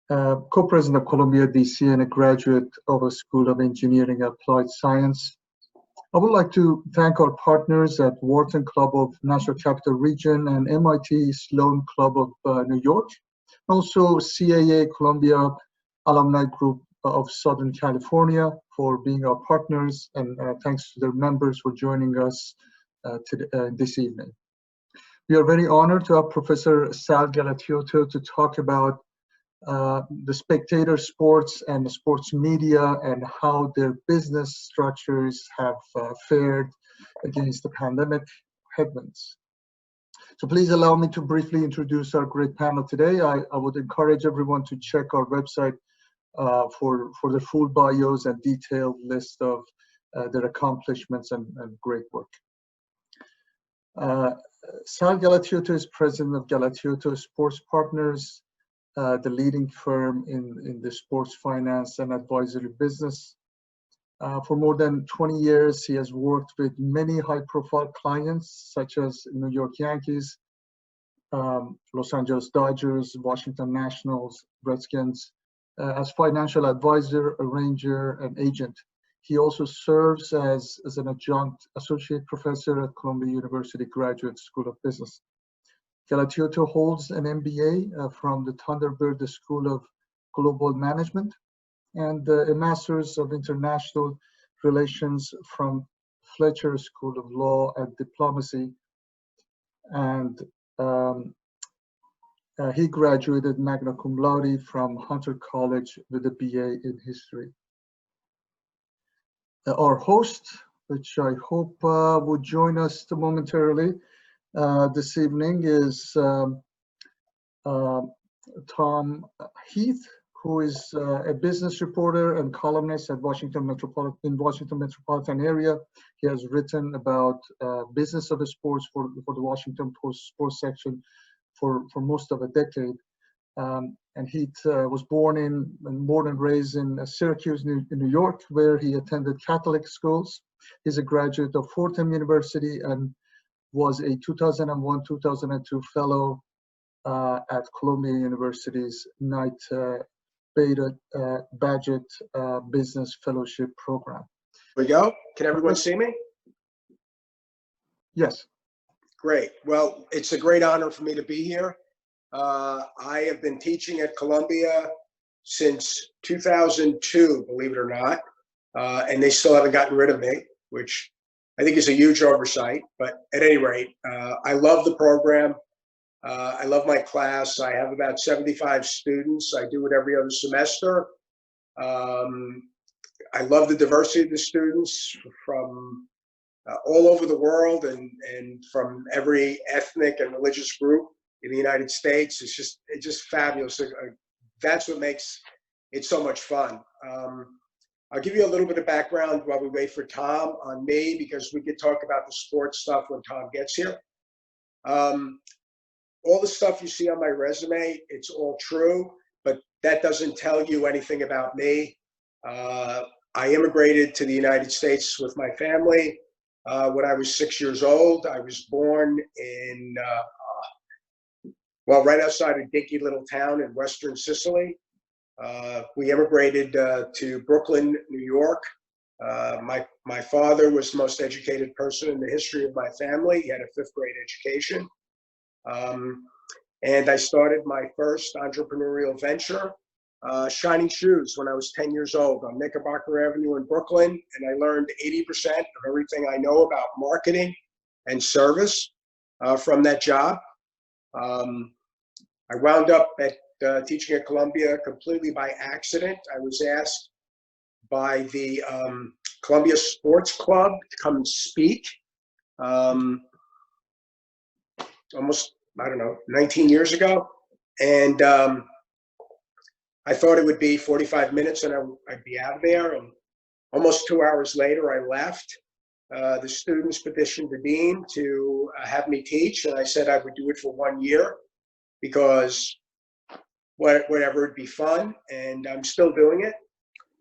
co-president of ColumbiaDC and a graduate of the School of Engineering and Applied Science. I would like to thank our partners at Wharton Club of National Capital Region and MIT Sloan Club of New York, also CAA Columbia Alumni Group of Southern California for being our partners, and thanks to their members for joining us this evening. We are very honored to have Professor Sal Galatioto to talk about the Spectator sports and the sports media and how their business structures have fared against the pandemic headwinds. So please allow me to briefly introduce our great panel today. I would encourage everyone to check our website for the full bios and detailed list of their accomplishments and great work. Sal Galatioto is president of Galatioto Sports Partners, the leading firm in the sports finance and advisory business. For more than 20 years, he has worked with many high-profile clients such as New York Yankees, Los Angeles Dodgers, Washington Nationals, Redskins, as financial advisor, arranger, and agent. He also serves as an adjunct associate professor at Columbia University Graduate School of Business. Galatioto holds an MBA from the Thunderbird School of Global Management and a Master's of International Relations from Fletcher School of Law and Diplomacy. And he graduated magna cum laude from Hunter College with a BA in History. Our host, which I hope would join us momentarily this evening, is Tom Heath, who is a business reporter and columnist at Washington metropolitan area. He has written about business of the sports for the Washington Post sports section for most of a decade. And Heath was born and raised in Syracuse, New York, where he attended Catholic schools. He's a graduate of Fordham University and was a 2001-2002 fellow at Columbia University's Knight-Bagehot Business Fellowship Program. There we go. Can everyone see me? Yes. Great. Well, it's a great honor for me to be here. I have been teaching at Columbia since 2002, believe it or not, and they still haven't gotten rid of me, which I think is a huge oversight. But at any rate, I love the program. I love my class. I have about 75 students. I do it every other semester. I love the diversity of the students from all over the world and from every ethnic and religious group in the United States. It's just fabulous. That's what makes it so much fun. I'll give you a little bit of background while we wait for Tom on me, because we could talk about the sports stuff when Tom gets here. All the stuff you see on my resume, it's all true, but that doesn't tell you anything about me. I immigrated to the United States with my family when I was 6 years old. I was born in, right outside a dinky little town in Western Sicily. We immigrated to Brooklyn, New York. My father was the most educated person in the history of my family. He had a 5th grade education. And I started my first entrepreneurial venture, shining shoes, when I was 10 years old on Knickerbocker Avenue in Brooklyn. And I learned 80% of everything I know about marketing and service from that job. I wound up at teaching at Columbia completely by accident. I was asked by the Columbia Sports Club to come and speak almost, 19 years ago. And I thought it would be 45 minutes and I'd be out of there. And almost 2 hours later, I left. The students petitioned the dean to have me teach. And I said I would do it for 1 year because whatever, it'd be fun. And I'm still doing it.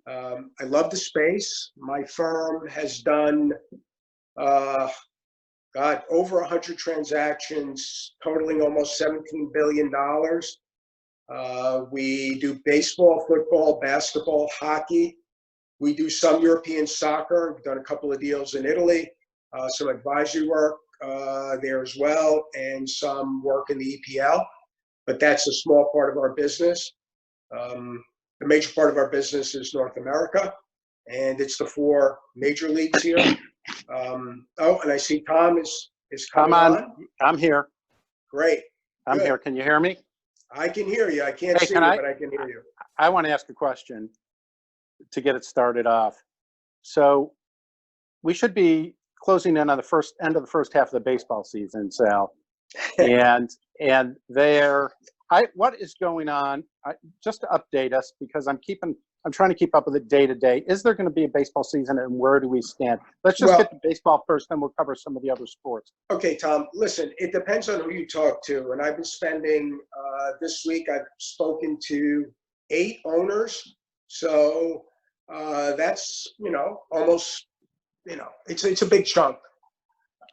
I love the space. My firm has done, over 100 transactions totaling almost $17 billion. We do baseball, football, basketball, hockey. We do some European soccer. We've done a couple of deals in Italy, some advisory work there as well, and some work in the EPL. But that's a small part of our business. The major part of our business is North America, and it's the 4 major leagues here. Oh, and I see Tom is coming on. I'm here. Great. I'm here. Can you hear me? I can hear you. I can't see you, but I can hear you. I want to ask a question to get it started off. So we should be closing in on the end of the first half of the baseball season, Sal. and what is going on? Just to update us, because I'm trying to keep up with it day to day. Is there going to be a baseball season, and where do we stand? Let's just get to baseball first, then we'll cover some of the other sports. Okay, Tom, listen, it depends on who you talk to. And I've been spending, this week, I've spoken to 8 owners. So that's, almost, it's a big chunk.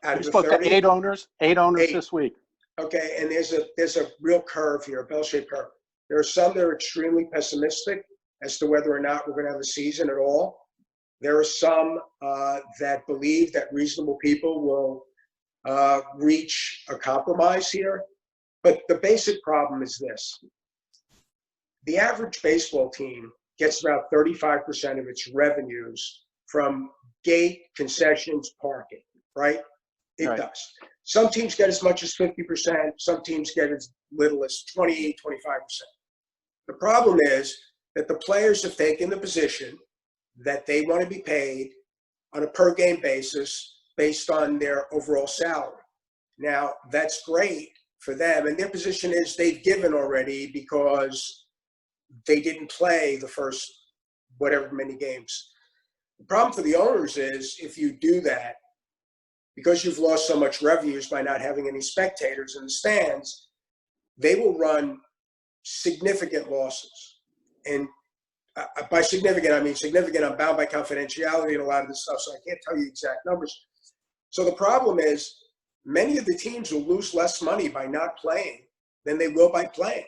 You spoke to 8 owners? 8 owners this week. Okay, and there's a real curve here, a bell-shaped curve. There are some that are extremely pessimistic as to whether or not we're going to have a season at all. There are some that believe that reasonable people will reach a compromise here. But the basic problem is this. The average baseball team gets about 35% of its revenues from gate, concessions, parking, right? It does. Some teams get as much as 50%. Some teams get as little as 20, 25%. The problem is that the players have taken the position that they want to be paid on a per game basis based on their overall salary. Now, that's great for them. And their position is they've given already because they didn't play the first whatever many games. The problem for the owners is if you do that, because you've lost so much revenues by not having any spectators in the stands, they will run significant losses. And by significant, I mean significant. I'm bound by confidentiality and a lot of this stuff, so I can't tell you exact numbers. So the problem is many of the teams will lose less money by not playing than they will by playing.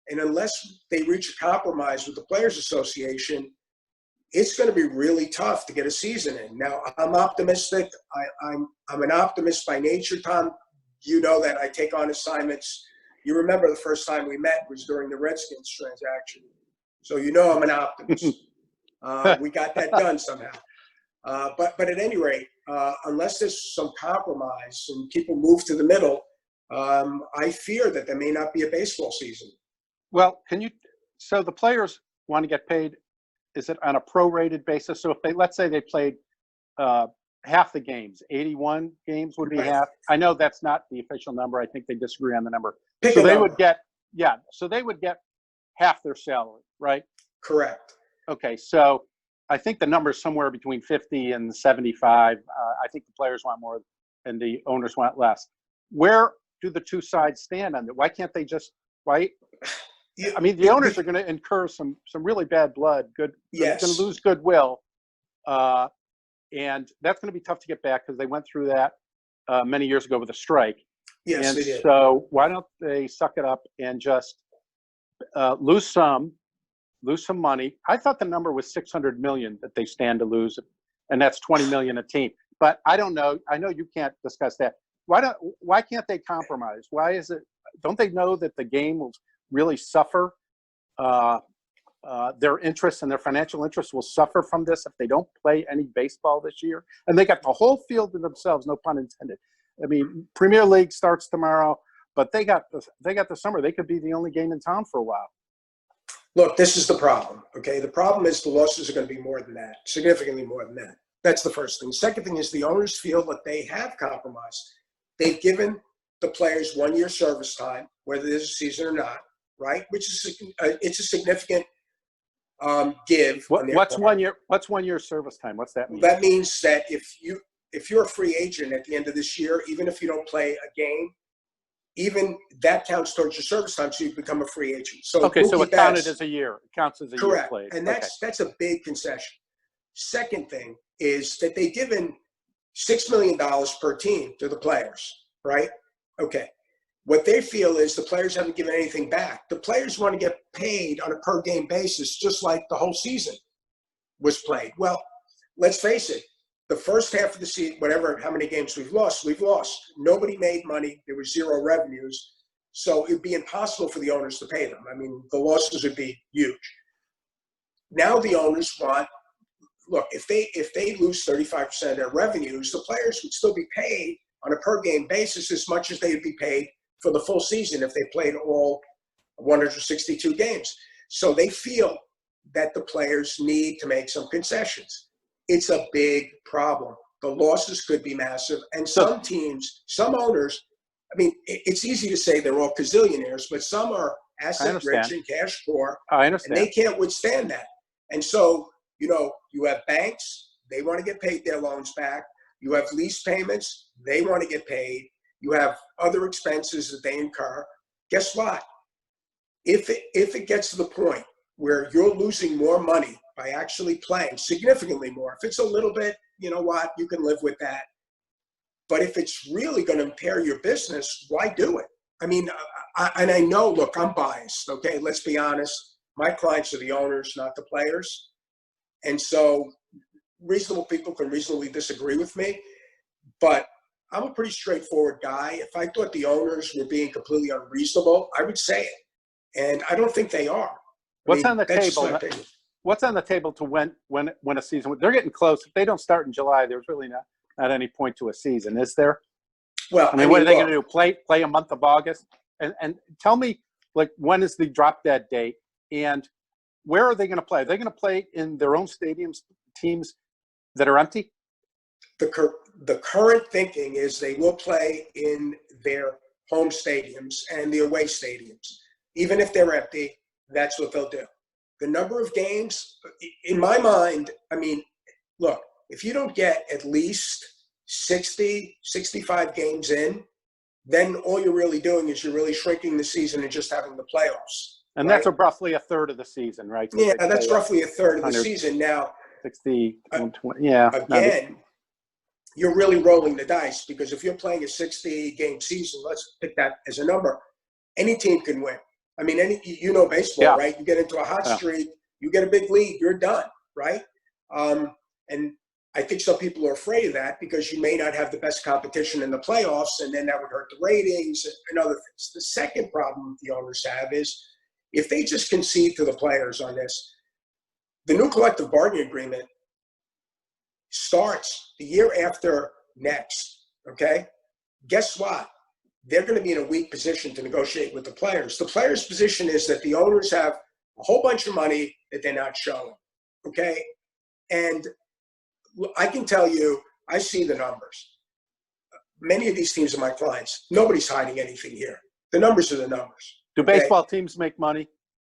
And unless they reach a compromise with the Players Association, it's going to be really tough to get a season in. Now, I'm optimistic. I'm an optimist by nature, Tom. You know that I take on assignments. You remember the first time we met was during the Redskins transaction. So you know I'm an optimist. We got that done somehow. But at any rate, unless there's some compromise and people move to the middle, I fear that there may not be a baseball season. Well, so the players want to get paid, is it on a prorated basis? So if let's say they played half the games, 81 games would be half. I know that's not the official number. I think they disagree on the number. So they would get half their salary, right? Correct. Okay, so I think the number is somewhere between 50 and 75. I think the players want more and the owners want less. Where do the two sides stand on that? Why can't they just, I mean, the owners are going to incur some really bad blood. They're going to lose goodwill. And that's going to be tough to get back because they went through that many years ago with a strike. Yes, and they did. So why don't they suck it up and just lose some money? I thought the number was 600 million that they stand to lose, and that's 20 million a team. But I don't know. I know you can't discuss that. Why can't they compromise? Why is it? Don't they know that the game will really suffer? Their interests and their financial interests will suffer from this if they don't play any baseball this year. And they got the whole field to themselves, no pun intended. I mean, Premier League starts tomorrow, but they got the summer. They could be the only game in town for a while. Look, this is the problem, okay? The problem is the losses are going to be more than that, significantly more than that. That's the first thing. The second thing is the owners feel that they have compromised. They've given the players 1 year service time, whether there's a season or not, right? Which is it's a significant give. What's 1 year? What's 1 year service time? What's that mean? That means that if you're a free agent at the end of this year, even if you don't play a game, even that counts towards your service time, so you become a free agent. So okay, so it counted as a year. It counts as a year played. And that's a big concession. Second thing is that they've given $6 million per team to the players, right? Okay. what they feel is the players haven't given anything back. The players want to get paid on a per game basis, just like the whole season was played. Well, let's face it. The first half of the season, how many games we've lost. Nobody made money. There was zero revenues. So it'd be impossible for the owners to pay them. I mean, the losses would be huge. Now the owners want, look, if they lose 35% of their revenues, the players would still be paid on a per game basis as much as they would be paid for the full season if they played all 162 games. So they feel that the players need to make some concessions. It's a big problem. The losses could be massive. And some teams, some owners, I mean, it's easy to say they're all gazillionaires, but some are asset rich and cash poor. I understand. And they can't withstand that. And so, you have banks, they want to get paid their loans back. You have lease payments, they want to get paid. You have other expenses that they incur. Guess what? If it gets to the point where you're losing more money by actually playing, significantly more, if it's a little bit, you know what, you can live with that. But if it's really going to impair your business, why do it? I mean, I know, look, I'm biased, okay? Let's be honest. My clients are the owners, not the players. And so reasonable people can reasonably disagree with me. But I'm a pretty straightforward guy. If I thought the owners were being completely unreasonable, I would say it. And I don't think they are. What's on the table? What's on the table to win a season? They're getting close. If they don't start in July, there's really not any point to a season, is there? Well, I mean, what are they going to do? Play a month of August? And tell me, like, when is the drop dead date? And where are they going to play? Are they going to play in their own stadiums, teams that are empty? The current thinking is they will play in their home stadiums and the away stadiums. Even if they're empty, that's what they'll do. The number of games, in my mind, I mean, look, if you don't get at least 60, 65 games in, then all you're really doing is you're really shrinking the season and just having the playoffs. And right? that's roughly a third of the season, right? Yeah, that's roughly a third of the season. Now, 60, 120, yeah. Again, you're really rolling the dice because if you're playing a 60-game season, let's pick that as a number, any team can win. I mean, baseball, right? You get into a hot streak, you get a big lead, you're done, right? And I think some people are afraid of that because you may not have the best competition in the playoffs, and then that would hurt the ratings and other things. The second problem the owners have is if they just concede to the players on this, the new collective bargaining agreement starts the year after next, okay? Guess what? They're going to be in a weak position to negotiate with the players. The players' position is that the owners have a whole bunch of money that they're not showing, okay? And I can tell you, I see the numbers. Many of these teams are my clients. Nobody's hiding anything here. The numbers are the numbers. Do baseball teams make money?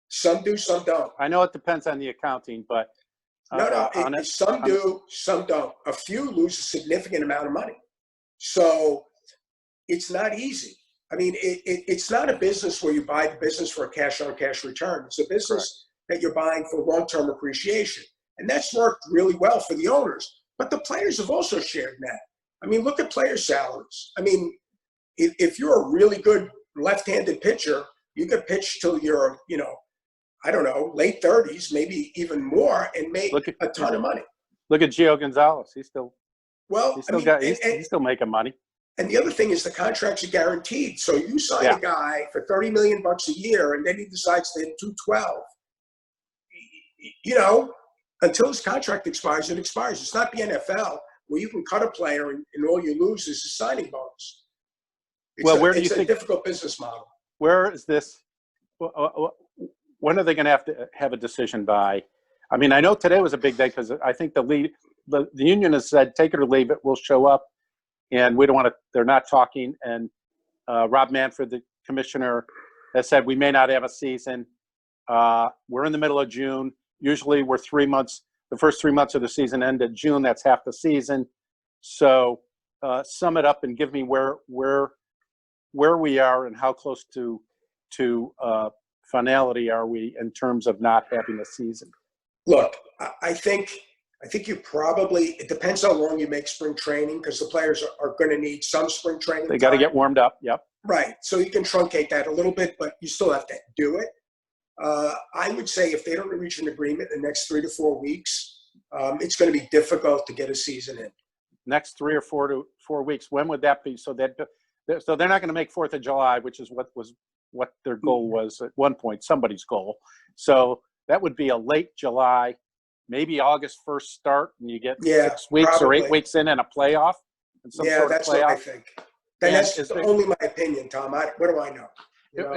Some do, some don't. I know it depends on the accounting, but some do, some don't. A few lose a significant amount of money. So it's not easy. I mean, it's not a business where you buy the business for a cash-on-cash return. It's a business that you're buying for long-term appreciation. And that's worked really well for the owners. But the players have also shared that. I mean, look at player salaries. I mean, if you're a really good left-handed pitcher, you could pitch till you're, I don't know, late 30s, maybe even more, and make a ton of money. Look at Gio Gonzalez. He's still making money. And the other thing is the contracts are guaranteed. So you sign a guy for $30 million a year, and then he decides to hit 212. Until his contract expires, it expires. It's not the NFL where you can cut a player and all you lose is a signing bonus. It's a difficult business model. Where is this? When are they going to have a decision by? I mean, I know today was a big day because I think the union has said, take it or leave it, we'll show up. And we don't want to, they're not talking. And Rob Manfred, the commissioner, has said we may not have a season. We're in the middle of June. Usually we're 3 months, the first 3 months of the season end at June. That's half the season. So sum it up and give me where we are and how close to finality are we in terms of not having a season. Look, I think you probably, it depends how long you make spring training because the players are going to need some spring training. They got to get warmed up. Yep. Right. So you can truncate that a little bit, but you still have to do it. I would say if they don't reach an agreement in the next 3 to 4 weeks, it's going to be difficult to get a season in. Next 3 or 4 weeks. When would that be? So they're not going to make 4th of July, which is what their goal was at one point, somebody's goal. So that would be a late July, maybe August 1st start, and you get 6 weeks probably. or 8 weeks in and a playoff. And some sort of that's playoff. what I think. And that's only my opinion, Tom. What do I know? You know?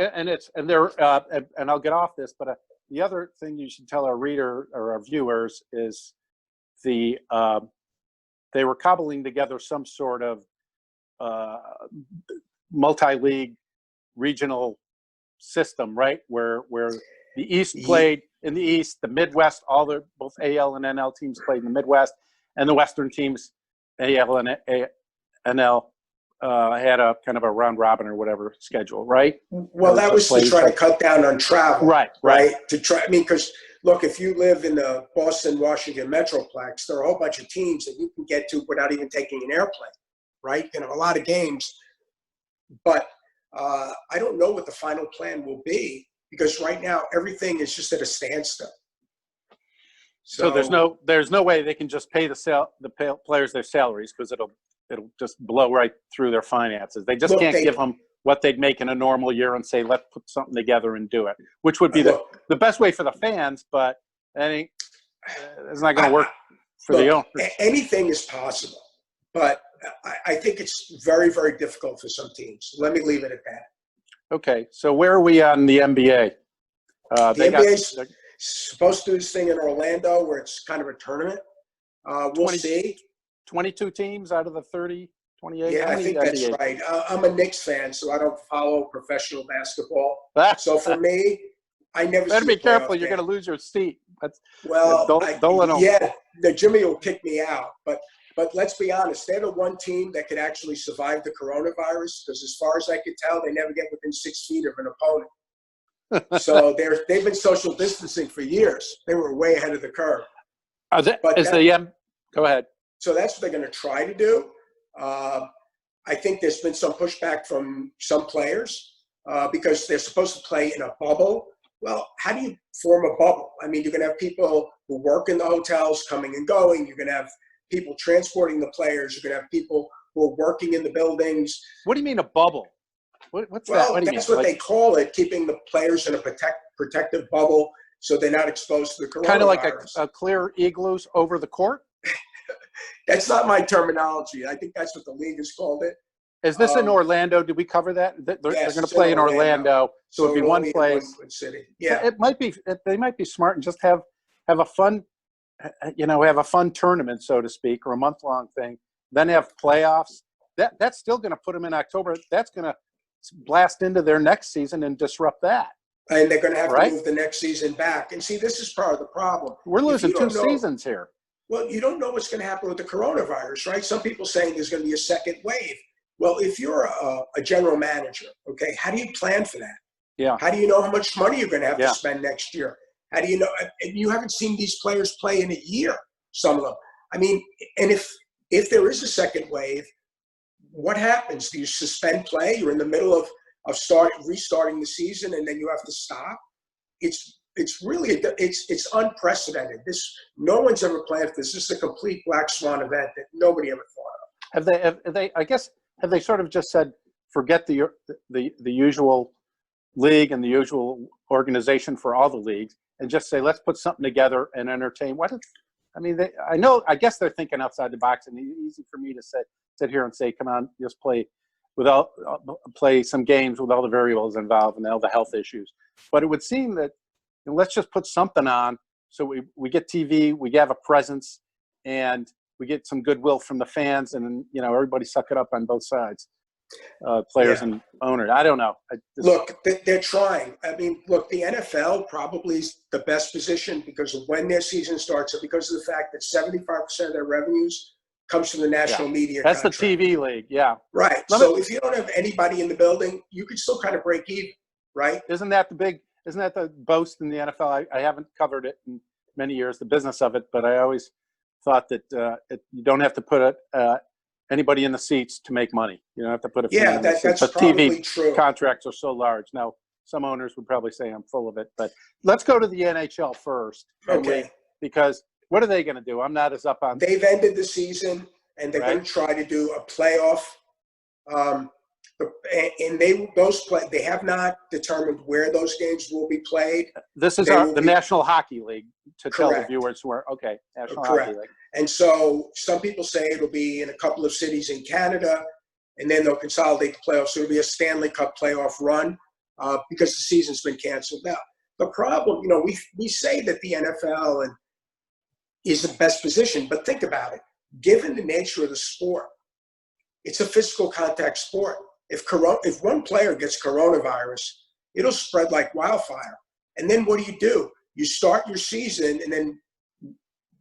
And I'll get off this, but the other thing you should tell our reader or our viewers is they were cobbling together some sort of multi-league regional system, right? Where the East played in the East, the Midwest, both AL and NL teams played in the Midwest, and the Western teams, AL and NL, had a kind of a round robin or whatever schedule, right? Well, that was to try to cut down on travel. Right. To try, because look, if you live in the Boston, Washington Metroplex, there are a whole bunch of teams that you can get to without even taking an airplane, right? You know, a lot of games. But I don't know what the final plan will be, because right now everything is just at a standstill. So there's no way they can just pay the players their salaries, because it'll just blow right through their finances. They just can't give them what they'd make in a normal year and say, let's put something together and do it, which would be the best way for the fans, but it's not going to work for the owners. Anything is possible, but I think it's very, very difficult for some teams. Let me leave it at that. Okay, so where are we on the NBA? The NBA's supposed to do this thing in Orlando where it's kind of a tournament. We'll see. 22 teams out of the 30, 28? Yeah, I think that's right. I'm a Knicks fan, so I don't follow professional basketball. So for me, I never better be careful. You're going to lose your seat. The Jimmy will kick me out. But let's be honest, they're the one team that could actually survive the coronavirus, because as far as I could tell, they never get within 6 feet of an opponent. So they've been social distancing for years. They were way ahead of the curve. Go ahead. So that's what they're going to try to do. I think there's been some pushback from some players because they're supposed to play in a bubble. Well, how do you form a bubble? I mean, you're going to have people who work in the hotels coming and going. You're going to have people transporting the players. You're going to have people who are working in the buildings. What do you mean a bubble? What's that? Well, that's what they call it, keeping the players in a protective bubble so they're not exposed to the coronavirus. Kind of like a clear igloos over the court? That's not my terminology. I think that's what the league has called it. Is this in Orlando? Did we cover that? They're going to play in Orlando, so it'll be one place. City. Yeah, it might be. They might be smart and just have a fun, have a fun tournament, so to speak, or a month-long thing. Then have playoffs. That's still going to put them in October. That's going to blast into their next season and disrupt that. And they're going to have to move the next season back. And see, this is part of the problem. We're losing 2 seasons here. Well, you don't know what's going to happen with the coronavirus, right? Some people saying there's going to be a second wave. Well, if you're a general manager, okay, how do you plan for that? Yeah. How do you know how much money you're going to have to spend next year? How do you know? And you haven't seen these players play in a year, some of them. I mean, and if there is a second wave, what happens? Do you suspend play? You're in the middle of restarting the season, and then you have to stop. It's really it's unprecedented. No one's ever planned for this. This is a complete black swan event that nobody ever thought of. Have they sort of just said, forget the usual league and the usual organization for all the leagues, and just say, let's put something together and entertain? I guess they're thinking outside the box, and it's easy for me to sit here and say, come on, just play some games with all the variables involved and all the health issues. But it would seem that let's just put something on so we get TV, we have a presence, and we get some goodwill from the fans, and everybody suck it up on both sides, players and owners. I don't know. Look, they're trying. I mean, look, the NFL probably is the best position because of when their season starts, and because of the fact that 75% of their revenues comes from the national media. That's contract. The TV league, yeah. Right. So if you don't have anybody in the building, you can still kind of break even, right? Isn't that the boast in the NFL? I haven't covered it in many years, the business of it, but I always thought that you don't have to put anybody in the seats to make money. You don't have to put a fan Yeah, in the seats. that's But probably TV true. contracts are so large. Now, some owners would probably say I'm full of it, but let's go to the NHL first. Okay. Because what are they going to do? I'm not as up on. They've ended the season, and they're going to try to do a playoff. And they have not determined where those games will be played. This is the National Hockey League, to tell the viewers who are National Hockey League. And so some people say it'll be in a couple of cities in Canada, and then they'll consolidate the playoffs. So it'll be a Stanley Cup playoff run because the season's been canceled. Now, the problem, we say that the NFL is the best position, but think about it. Given the nature of the sport, it's a physical contact sport. If one player gets coronavirus, it'll spread like wildfire. And then what do? You start your season, and then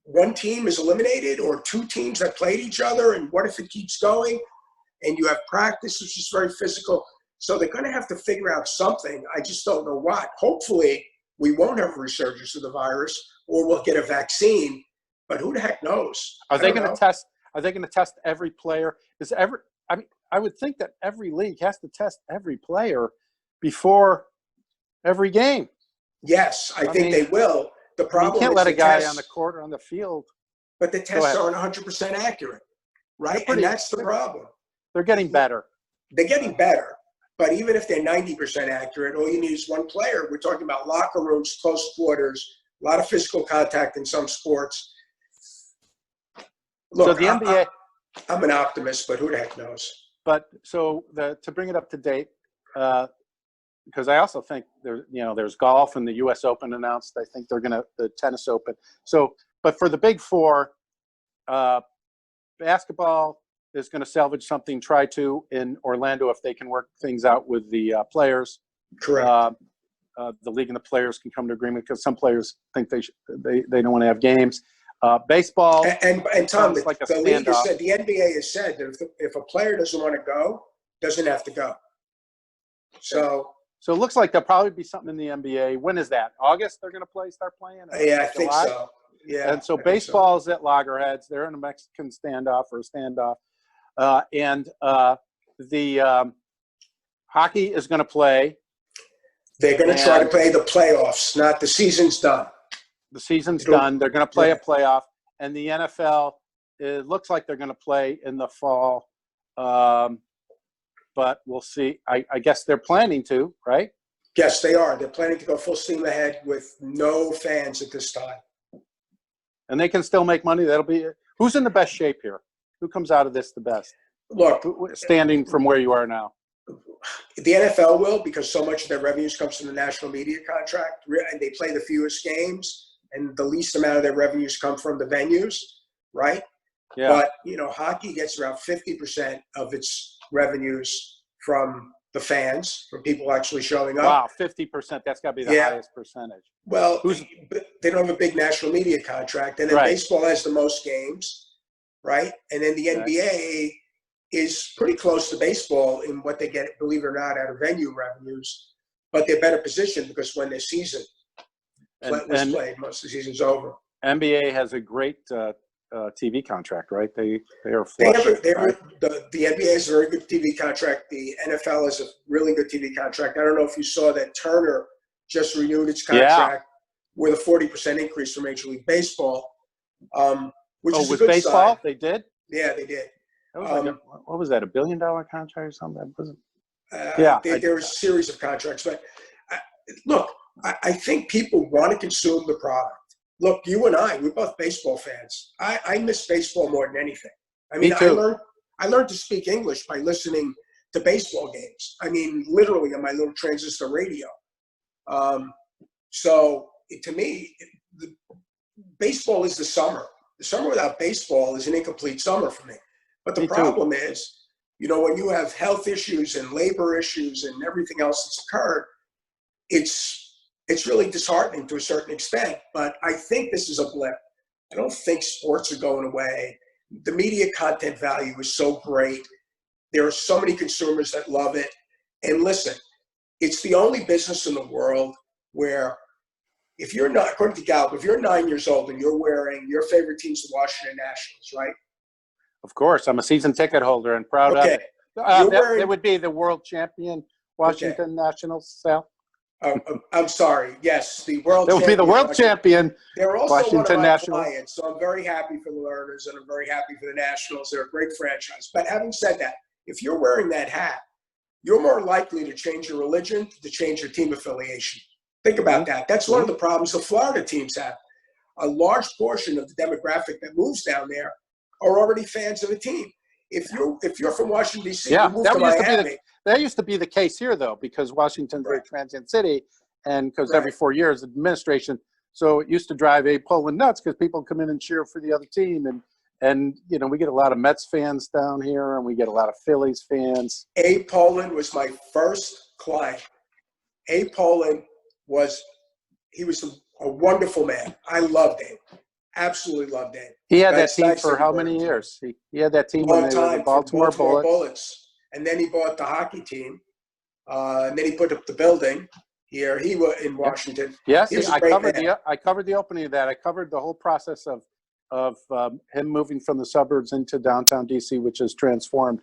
one team is eliminated, or two teams that played each other, and what if it keeps going? And you have practice, which is very physical. So they're going to have to figure out something. I just don't know what. Hopefully, we won't have a resurgence of the virus, or we'll get a vaccine. But who the heck knows? Are they going to test? Are they going to test every player? I would think that every league has to test every player before every game. Yes, I think they will. The problem you can't is let a guy tests, on the court or on the field. But the tests aren't 100% accurate, right? And that's the problem. They're getting better. They're getting better. But even if they're 90% accurate, all you need is one player. We're talking about locker rooms, close quarters, a lot of physical contact in some sports. Look, so the NBA. I'm an optimist, but who the heck knows? But to bring it up to date, because I also think there's golf and the U.S. Open announced. I think they're the tennis Open. So, but for the big four, basketball is going to salvage something. Try to in Orlando if they can work things out with the players. Correct. The league and the players can come to agreement because some players think they don't want to have games. Baseball and Tom, like the league has said, the NBA has said that if a player doesn't want to go, doesn't have to go. So it looks like there'll probably be something in the NBA. When is that? August they're going to start playing? Yeah, I think so. Yeah. And so baseball's at loggerheads. They're in a Mexican standoff or a standoff. And the hockey is going to play. They're going to try to play the playoffs, not the season's done. The season's done. They're going to play a playoff. And the NFL, it looks like they're going to play in the fall. But we'll see. I guess they're planning to, right? Yes, they are. They're planning to go full steam ahead with no fans at this time. And they can still make money. Who's in the best shape here? Who comes out of this the best? Look, standing from where you are now. The NFL will, because so much of their revenues comes from the national media contract, and they play the fewest games, and the least amount of their revenues come from the venues, right? Yeah. But, hockey gets around 50% of its revenues from the fans, from people actually showing up. Wow, 50%. That's got to be the highest percentage. Well, they don't have a big national media contract. And then baseball has the most games, right? And then the NBA is pretty close to baseball in what they get, believe it or not, out of venue revenues. But they're better positioned because when their season was played, most of the season's over. NBA has a great TV contract, right? They are flush. The NBA has a very good TV contract. The NFL has a really good TV contract. I don't know if you saw that Turner just renewed its contract with a 40% increase for Major League Baseball, which is a good baseball? sign. They did? Yeah, they did. What was that, $1 billion contract or something? There was a series of contracts. But look, I think people want to consume the product. Look, you and I, we're both baseball fans. I miss baseball more than anything. I mean, I learned to speak English by listening to baseball games. I mean, literally on my little transistor radio. So to me, baseball is the summer. The summer without baseball is an incomplete summer for me. But the problem is, when you have health issues and labor issues and everything else that's occurred, it's really disheartening to a certain extent. But I think this is a blip. I don't think sports are going away. The media content value is so great. There are so many consumers that love it. And listen, it's the only business in the world where if you're not, according to Gallup, if you're 9 years old and you're wearing your favorite team's the Washington Nationals, right? Of course, I'm a season ticket holder and proud of Okay. it. You're wearing- It would be the world champion Washington Nationals, Sal. I'm sorry. Yes, the world. It would be the world champion. They're also Washington one of my Nationals. clients, so I'm very happy for the Learners and I'm very happy for the Nationals. They're a great franchise. But having said that, if you're wearing that hat, you're more likely to change your religion, to change your team affiliation. Think about that. That's one of the problems the Florida teams have. A large portion of the demographic that moves down there are already fans of a team. If you're from Washington, D.C., you move to Miami. That used to be the case here, though, because Washington's a transient city, and because every 4 years, administration. So it used to drive Abe Poland nuts because people come in and cheer for the other team, and you know, we get a lot of Mets fans down here, and we get a lot of Phillies fans. Abe Poland was my first client. Abe Poland was a wonderful man. I loved Abe. Absolutely loved Abe. He had that team for how many years? He had that team when they were the Baltimore Bullets. And then he bought the hockey team. And then he put up the building here. He was in Washington. Yes, I covered the opening of that. I covered the whole process of him moving from the suburbs into downtown DC, which has transformed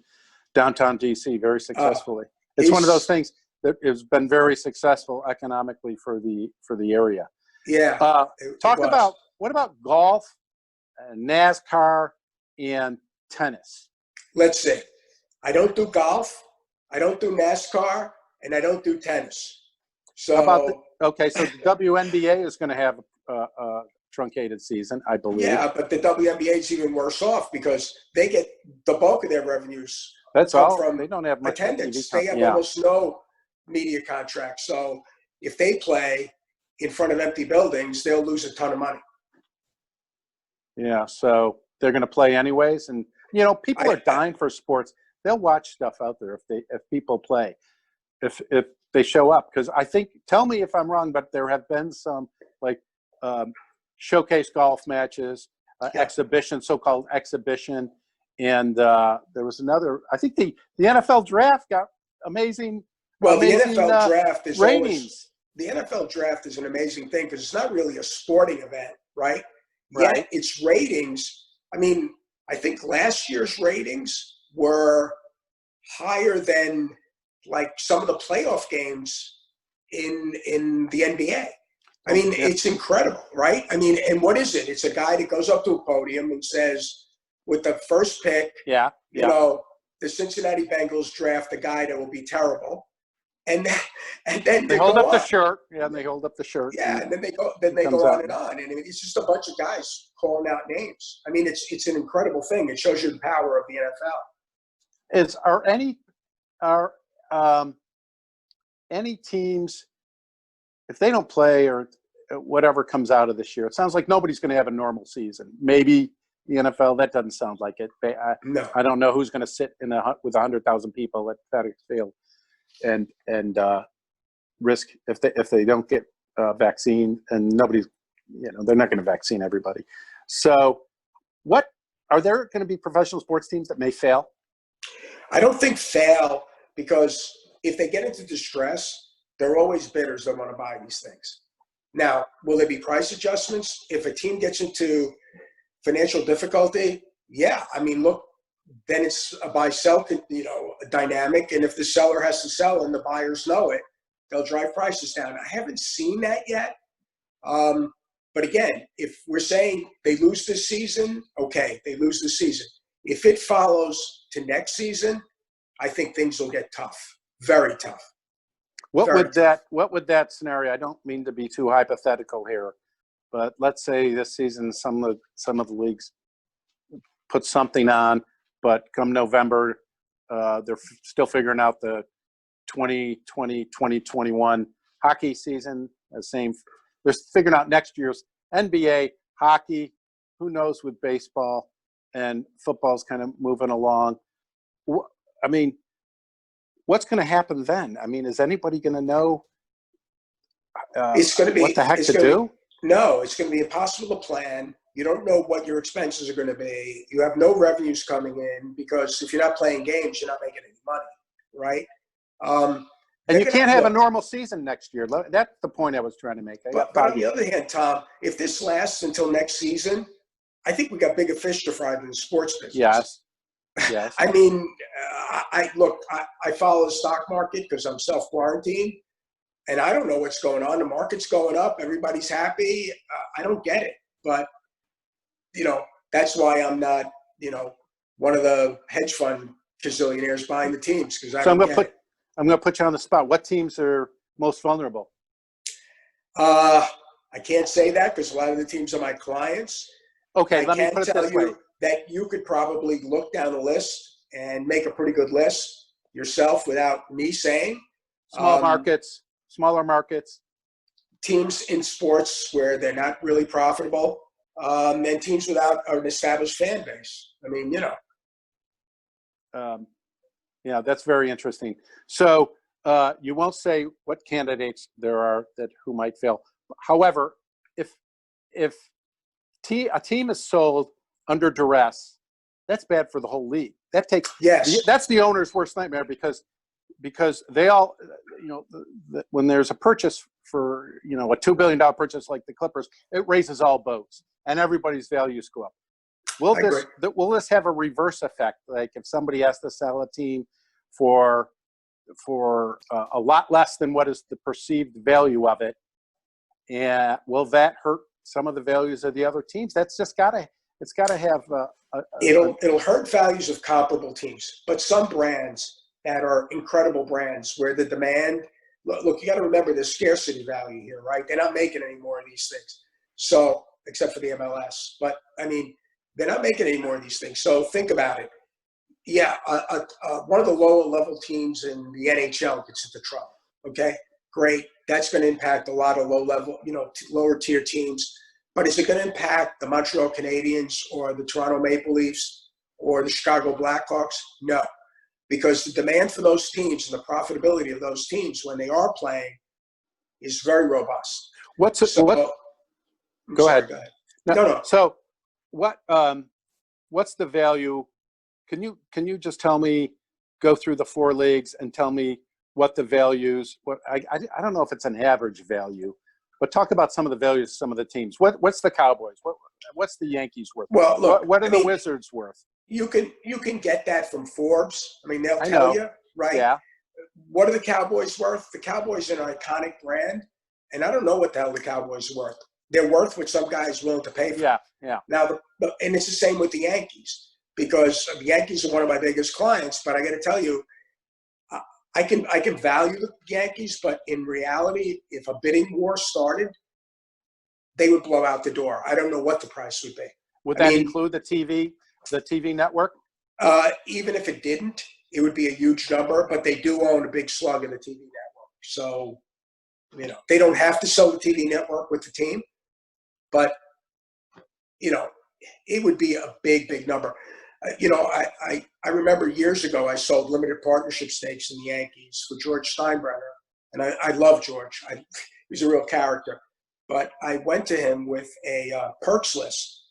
downtown DC very successfully. It's one of those things that has been very successful economically for the area. Yeah. What about golf, NASCAR, and tennis? Let's see. I don't do golf, I don't do NASCAR, and I don't do tennis. So how about so the WNBA is going to have a truncated season, I believe. Yeah, but the WNBA is even worse off because they get the bulk of their revenues. That's all. From they don't have much attendance. They have almost no media contracts. So if they play in front of empty buildings, they'll lose a ton of money. Yeah, so they're going to play anyways, and you know, people are dying for sports. They'll watch stuff out there if people play, if they show up. Because I think, tell me if I'm wrong, but there have been some like showcase golf matches, exhibition, so-called exhibition, and there was another. I think the NFL draft got amazing. Well, the NFL draft is ratings. The NFL draft is an amazing thing because it's not really a sporting event, right? Right. Yet its ratings. I mean, I think last year's ratings were higher than like some of the playoff games in the NBA. I mean, it's incredible, right? I mean, and what is it? It's a guy that goes up to a podium and says, with the first pick, you know, the Cincinnati Bengals draft a guy that will be terrible. And then they hold up the shirt. Yeah, and they hold up the shirt. Yeah, and then they go on and on. And it's just a bunch of guys calling out names. I mean, it's an incredible thing. It shows you the power of the NFL. Are any teams, if they don't play or whatever comes out of this year, it sounds like nobody's going to have a normal season. Maybe the NFL, that doesn't sound like it. No. I don't know who's going to sit with 100,000 people at FedEx Field and risk if they don't get vaccine, and nobody's, you know, they're not going to vaccine everybody. So are there going to be professional sports teams that may fail? I don't think fail, because if they get into distress, there are always bidders that want to buy these things. Now, will there be price adjustments? If a team gets into financial difficulty, yeah. I mean, look, then it's a buy-sell, you know, dynamic. And if the seller has to sell and the buyers know it, they'll drive prices down. I haven't seen that yet. But again, if we're saying they lose this season, okay, they lose the season. If it follows to next season, I think things will get tough, very tough. What would that scenario? I don't mean to be too hypothetical here, but let's say this season some of the leagues put something on, but come November, they're still figuring out the 2020-2021 hockey season. They're figuring out next year's NBA hockey. Who knows with baseball, and football's kind of moving along. I mean, what's going to happen then? I mean, is anybody going to know it's going to be, what the heck to do? No, it's going to be impossible to plan. You don't know what your expenses are going to be. You have no revenues coming in, because if you're not playing games, you're not making any money, right? And you can't have a normal season next year. That's the point I was trying to make. But on the other hand, Tom, if this lasts until next season, I think we got bigger fish to fry than the sports business. Yes. Yes. I mean, I follow the stock market because I'm self-quarantined, and I don't know what's going on. The market's going up. Everybody's happy. I don't get it. But, that's why I'm not, one of the hedge fund gazillionaires buying the teams, because I don't get it. I'm going to put you on the spot. What teams are most vulnerable? I can't say that because a lot of the teams are my clients. Okay, I let me can put it tell this way. you that you could probably look down the list and make a pretty good list yourself without me saying. Smaller markets. Teams in sports where they're not really profitable, and teams without an established fan base. I mean, Yeah, that's very interesting. So you won't say what candidates there are who might fail. However, if a team is sold under duress, that's bad for the whole league. That's the owner's worst nightmare because they all, when there's a purchase for, a $2 billion purchase like the Clippers, it raises all boats and everybody's values go up. Will this have a reverse effect? Like if somebody has to sell a team for a lot less than what is the perceived value of it, and will that hurt some of the values of the other teams? That's just gotta have it'll hurt values of comparable teams, but some brands that are incredible brands where the demand, look, you got to remember there's scarcity value here, right? They're not making any more of these things. So, except for the MLS, but I mean, they're not making any more of these things. So think about it. Yeah, one of the lower level teams in the NHL gets into trouble. Okay, great. That's going to impact a lot of low level, lower tier teams. But is it going to impact the Montreal Canadiens or the Toronto Maple Leafs or the Chicago Blackhawks? No, because the demand for those teams and the profitability of those teams when they are playing is very robust. Go ahead. No. So what's the value? Can you just tell me, go through the four leagues and tell me what the values, I don't know if it's an average value, but talk about some of the values of some of the teams. What's the Cowboys? What's the Yankees worth? Well, look, what are the Wizards worth? You can get that from Forbes. I mean, they'll tell you, right? Yeah. What are the Cowboys worth? The Cowboys are an iconic brand, and I don't know what the hell the Cowboys are worth. They're worth what some guy is willing to pay for. Yeah. Now, and it's the same with the Yankees, because the Yankees are one of my biggest clients. But I got to tell you, I can value the Yankees, but in reality, if a bidding war started, they would blow out the door. I don't know what the price would be. Would that include the TV network? Even if it didn't, it would be a huge number. But they do own a big slug of the TV network, so they don't have to sell the TV network with the team. But, it would be a big number. I remember years ago I sold limited partnership stakes in the Yankees for George Steinbrenner. And I love George. He's a real character. But I went to him with a perks list.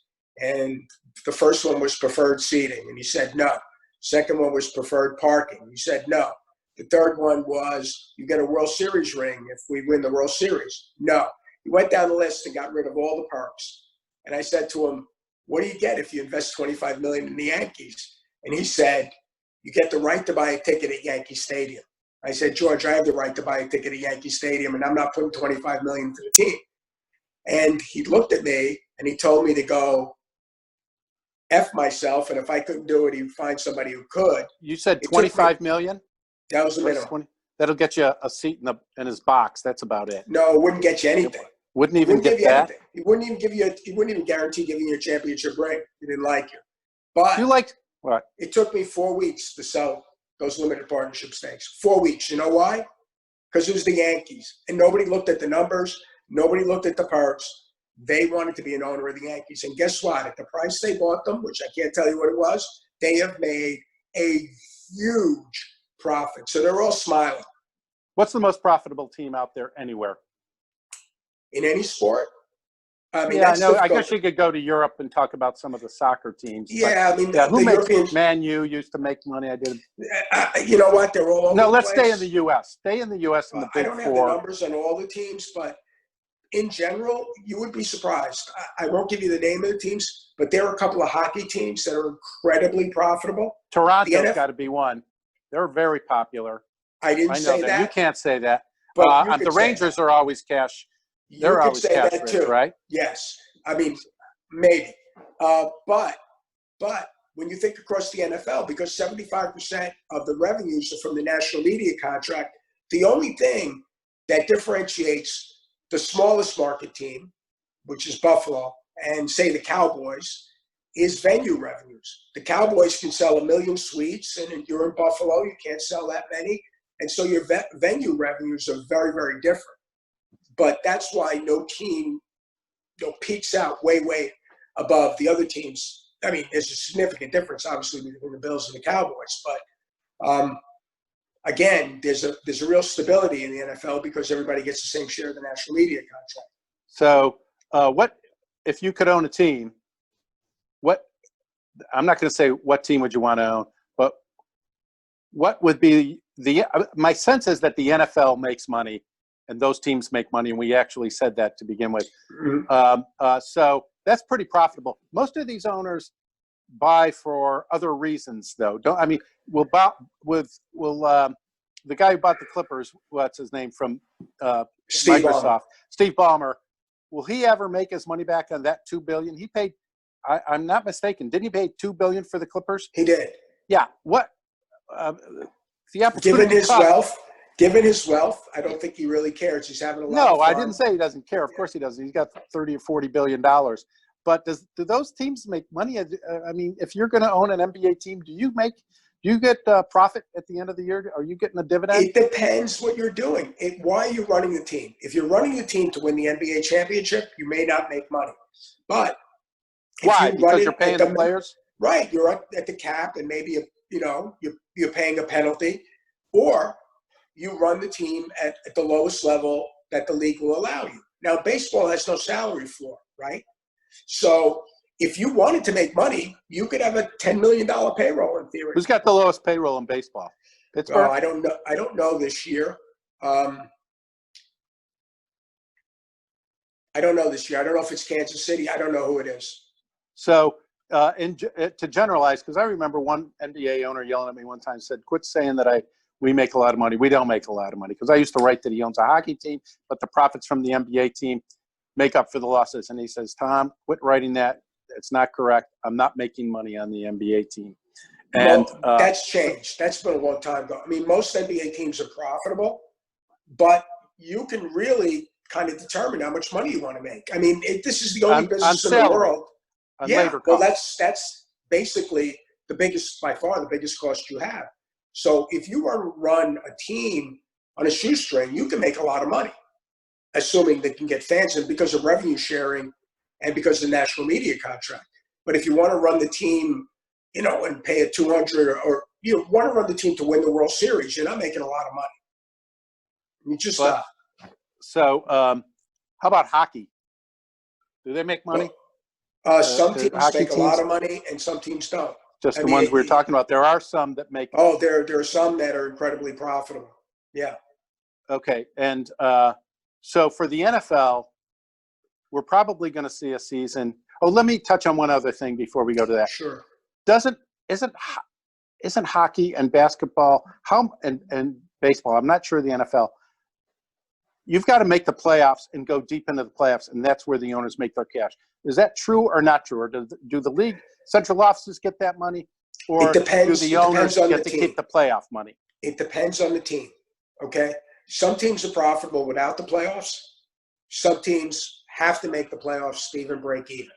And the first one was preferred seating. And he said no. Second one was preferred parking. He said no. The third one was you get a World Series ring if we win the World Series. No. He went down the list and got rid of all the perks. And I said to him, what do you get if you invest $25 million in the Yankees? And he said, you get the right to buy a ticket at Yankee Stadium. I said, George, I have the right to buy a ticket at Yankee Stadium, and I'm not putting $25 million into the team. And he looked at me, and he told me to go F myself, and if I couldn't do it, he'd find somebody who could. You said $25 million? That was the minimum. That'll get you a seat in his box. That's about it. No, it wouldn't get you anything. Wouldn't even get that? Anything. He wouldn't even guarantee giving you a championship ring. He didn't like you. But you liked what? It took me 4 weeks to sell those limited partnership stakes. 4 weeks. You know why? Because it was the Yankees. And nobody looked at the numbers. Nobody looked at the perks. They wanted to be an owner of the Yankees. And guess what? At the price they bought them, which I can't tell you what it was, they have made a huge profit. So they're all smiling. What's the most profitable team out there anywhere? In any sport? I mean, yeah, no, I guess you could go to Europe and talk about some of the soccer teams. Yeah, I mean, who makes Europeans, Man U used to make money. I did. You know what? They're all over No, the let's place. stay in the U.S. Stay in the U.S. in the Big Four. I don't have the numbers on all the teams, but in general, you would be surprised. I won't give you the name of the teams, but there are a couple of hockey teams that are incredibly profitable. Toronto's got to be one. They're very popular. I didn't say that. You can't say that. But the Rangers are always cash. They're always cash rich, right? Yes. I mean, maybe. But when you think across the NFL, because 75% of the revenues are from the national media contract, the only thing that differentiates the smallest market team, which is Buffalo, and say the Cowboys, is venue revenues. The Cowboys can sell 1 million suites, and you're in Buffalo, you can't sell that many. And so your venue revenues are very, very different. But that's why no team peaks out way above the other teams. I mean, there's a significant difference, obviously, between the Bills and the Cowboys. But again, there's a real stability in the NFL because everybody gets the same share of the national media contract. So what if you could own a team? I'm not going to say what team would you want to own, but what would be my sense is that the NFL makes money and those teams make money, and we actually said that to begin with. Mm-hmm. So that's pretty profitable. Most of these owners buy for other reasons, though. Will the guy who bought the Clippers, what's his name, from Steve Microsoft, Ballmer. Steve Ballmer, will he ever make his money back on that $2 billion? He paid, I'm not mistaken, didn't he pay $2 billion for the Clippers? He did. Yeah. What? The opportunity Given his wealth, I don't think he really cares. He's having a lot of fun. No, I didn't say he doesn't care. Of course he doesn't. He's got $30 or $40 billion. But do those teams make money? I mean, if you're going to own an NBA team, do you get profit at the end of the year? Are you getting a dividend? It depends what you're doing. Why are you running the team? If you're running the team to win the NBA championship, you may not make money. But why? Because you're paying the players? Right. You're up at the cap, and maybe you're paying a penalty, or you run the team at the lowest level that the league will allow you. Now, baseball has no salary floor, right? So if you wanted to make money, you could have a $10 million payroll in theory. Who's got the lowest payroll in baseball? Pittsburgh? I don't know. I don't know this year. I don't know this year. I don't know if it's Kansas City. I don't know who it is. So to generalize, because I remember one NBA owner yelling at me one time, said, quit saying that we make a lot of money. We don't make a lot of money. Because I used to write that he owns a hockey team, but the profits from the NBA team make up for the losses. And he says, Tom, quit writing that. It's not correct. I'm not making money on the NBA team. And that's changed. That's been a long time ago. I mean, most NBA teams are profitable, but you can really kind of determine how much money you want to make. I mean, this is the only business in the world. Yeah, well, that's basically by far the biggest cost you have. So if you want to run a team on a shoestring, you can make a lot of money, assuming they can get fans in because of revenue sharing and because of the national media contract. But if you want to run the team, and pay a 200 or you want to run the team to win the World Series, you're not making a lot of money. You just not. So how about hockey? Do they make money? Some teams make a lot of money and some teams don't. Just the ones we were talking about. There are some that make. Oh, there are some that are incredibly profitable. Yeah. Okay. And so for the NFL, we're probably going to see a season. Oh, let me touch on one other thing before we go to that. Sure. Isn't hockey and basketball and baseball? I'm not sure the NFL. You've got to make the playoffs and go deep into the playoffs, and that's where the owners make their cash. Is that true or not true? Or do the league central offices get that money, or do the owners get to keep the playoff money? It depends on the team. Okay, some teams are profitable without the playoffs. Some teams have to make the playoffs to even break even.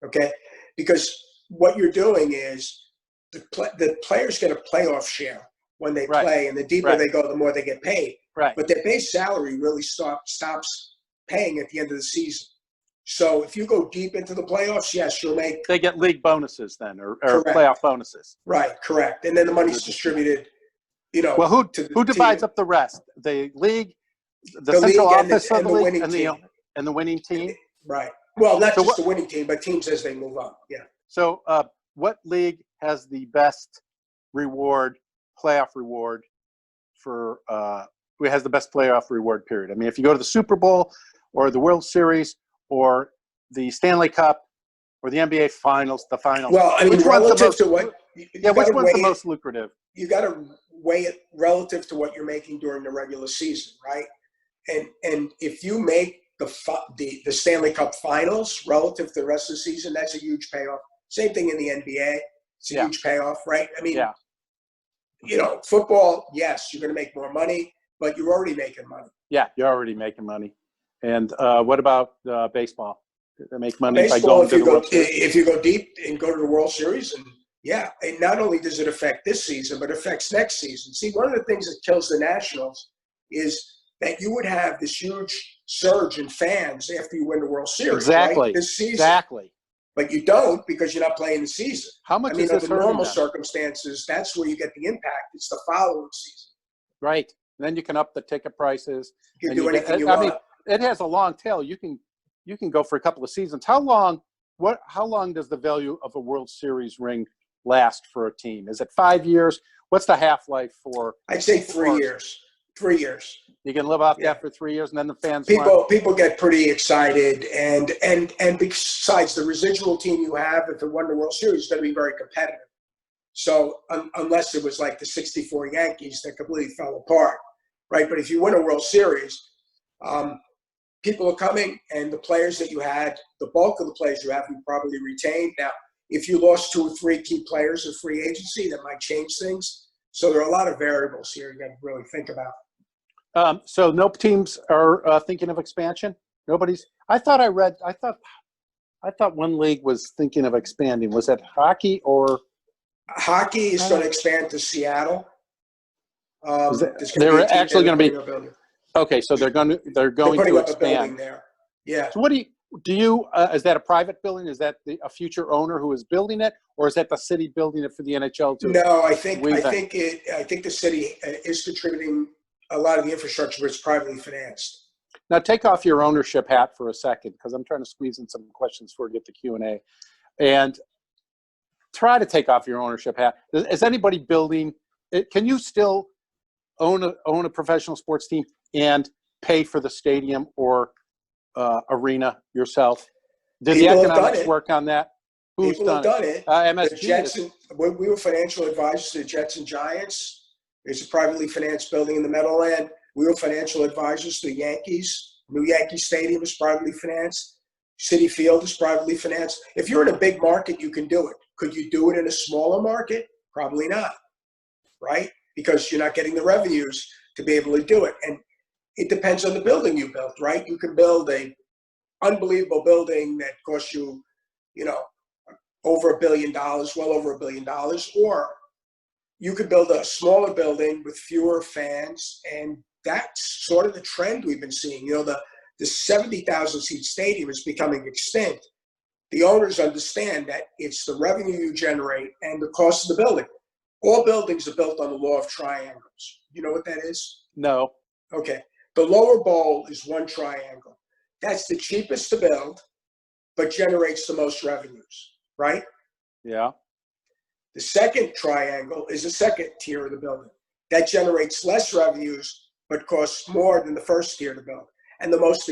Okay, because what you're doing is the players get a playoff share when they play, and the deeper they go, the more they get paid. Right. But their base salary really stops paying at the end of the season. So if you go deep into the playoffs, yes, you'll make. They get league bonuses then, or playoff bonuses. Right, correct. And then the money's distributed. Well, who divides up the rest? The league, the central office of the league, and the winning team. Right. Well, not just the winning team, but teams as they move on. Yeah. So, what league has the best playoff reward for who has the best playoff reward period. I mean, if you go to the Super Bowl or the World Series or the Stanley Cup or the NBA Finals, the finals. Well, I mean, which one's the relative most, to what, which one's the most lucrative? You got to weigh it relative to what you're making during the regular season, right? And if you make the Stanley Cup Finals relative to the rest of the season, that's a huge payoff. Same thing in the NBA. It's a huge payoff, right? I mean, you know, football, yes, you're going to make more money, but you're already making money. Yeah, you're already making money. And what about baseball? They make money Baseball, by going to the World Series. If you go deep and go to the World Series, and and not only does it affect this season, but it affects next season. See, one of the things that kills the Nationals is that you would have this huge surge in fans after you win the World Series, Exactly. right? This season. Exactly. But you don't because you're not playing the season. How much is under this hurting normal them? circumstances, that's where you get the impact. It's the following season. Right. And then you can up the ticket prices. You can and do anything you want. I mean, it has a long tail. You can go for a couple of seasons. How long does the value of a World Series ring last for a team? Is it 5 years? What's the half-life for? I'd say 3 years. 3 years. You can live off that for 3 years, and then the fans people get pretty excited, and besides, the residual team you have, if it won the World Series, is going to be very competitive. So unless it was like the '64 Yankees that completely fell apart, right? But if you win a World Series, people are coming, and the players that you had, the bulk of the players you have, you probably retained. Now, if you lost 2 or 3 key players in free agency, that might change things. So there are a lot of variables here you got to really think about. So no teams are thinking of expansion. Nobody's. I thought one league was thinking of expanding. Was that hockey or? Hockey is going to expand to Seattle. They're actually going to be. Okay, so they're going to putting up expand. A building there. Yeah. So what do you? Is that a private building? Is that a future owner who is building it, or is that the city building it for the NHL to? No, I think the city is contributing a lot of the infrastructure, but it's privately financed. Now take off your ownership hat for a second, because I'm trying to squeeze in some questions before we get to Q&A, and try to take off your ownership hat. Is anybody building? Can you still own a professional sports team and pay for the stadium or arena yourself? Did the economics work on that? Who's done it? MSG. The Jets we were financial advisors to the Jets and Giants. There's a privately financed building in the Meadowland. We were financial advisors to the Yankees. New Yankee Stadium is privately financed. Citi Field is privately financed. If you're in a big market, you can do it. Could you do it in a smaller market? Probably not, right? Because you're not getting the revenues to be able to do it. And it depends on the building you built, right? You can build a unbelievable building that costs you, over $1 billion, well over $1 billion, or you could build a smaller building with fewer fans, and that's sort of the trend we've been seeing. The 70,000 seat stadium is becoming extinct. The owners understand that it's the revenue you generate and the cost of the building. All buildings are built on the law of triangles. You know what that is? No. Okay. The lower bowl is one triangle. That's the cheapest to build, but generates the most revenues, right? Yeah. The second triangle is the second tier of the building. That generates less revenues, but costs more than the first tier to build. And the most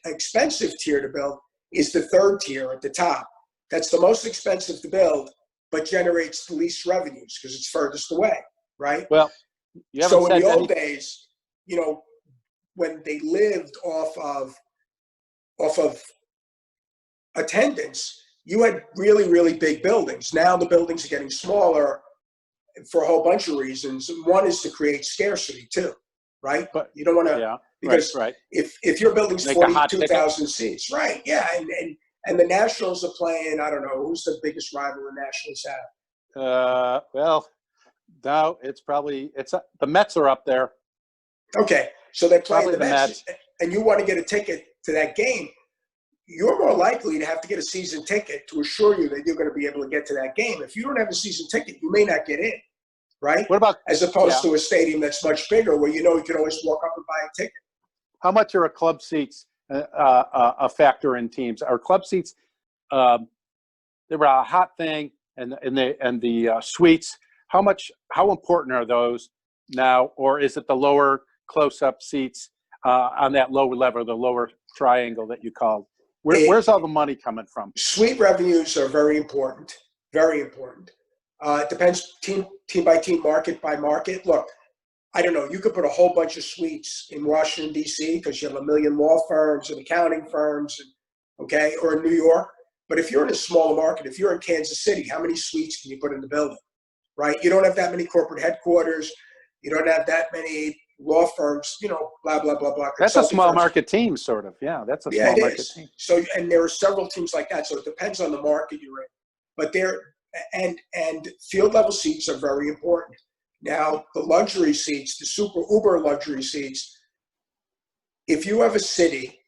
expensive tier to build is the third tier at the top. That's the most expensive to build, but generates the least revenues because it's furthest away, right? Well, so in the old days, when they lived off of attendance, you had really, really big buildings. Now the buildings are getting smaller for a whole bunch of reasons. One is to create scarcity too, right? But you don't want to, because if your building's 42,000 seats, right? Yeah, and the Nationals are playing. I don't know who's the biggest rival the Nationals have. Well, now it's the Mets are up there. Okay, so they're playing the Mets, and you want to get a ticket to that game. You're more likely to have to get a season ticket to assure you that you're going to be able to get to that game. If you don't have a season ticket, you may not get in, right? What about as opposed to a stadium that's much bigger where you can always walk up and buy a ticket? How much are club seats a factor in teams? Are club seats they were a hot thing, and the suites? How important are those now, or is it the lower close-up seats on that lower level, the lower triangle that you called. Where's all the money coming from? Suite revenues are very important, very important. It depends team by team, market by market. Look, I don't know, you could put a whole bunch of suites in Washington, D.C. because you have a million law firms and accounting firms, okay, or in New York. But if you're in a smaller market, if you're in Kansas City, how many suites can you put in the building, right? You don't have that many corporate headquarters. You don't have that many law firms, you know, blah, blah, blah, blah. That's a small market team, sort of. Yeah, that's a small market team. So, and there are several teams like that. So it depends on the market you're in. But and field level seats are very important. Now, the luxury seats, the super uber luxury seats, if you have a city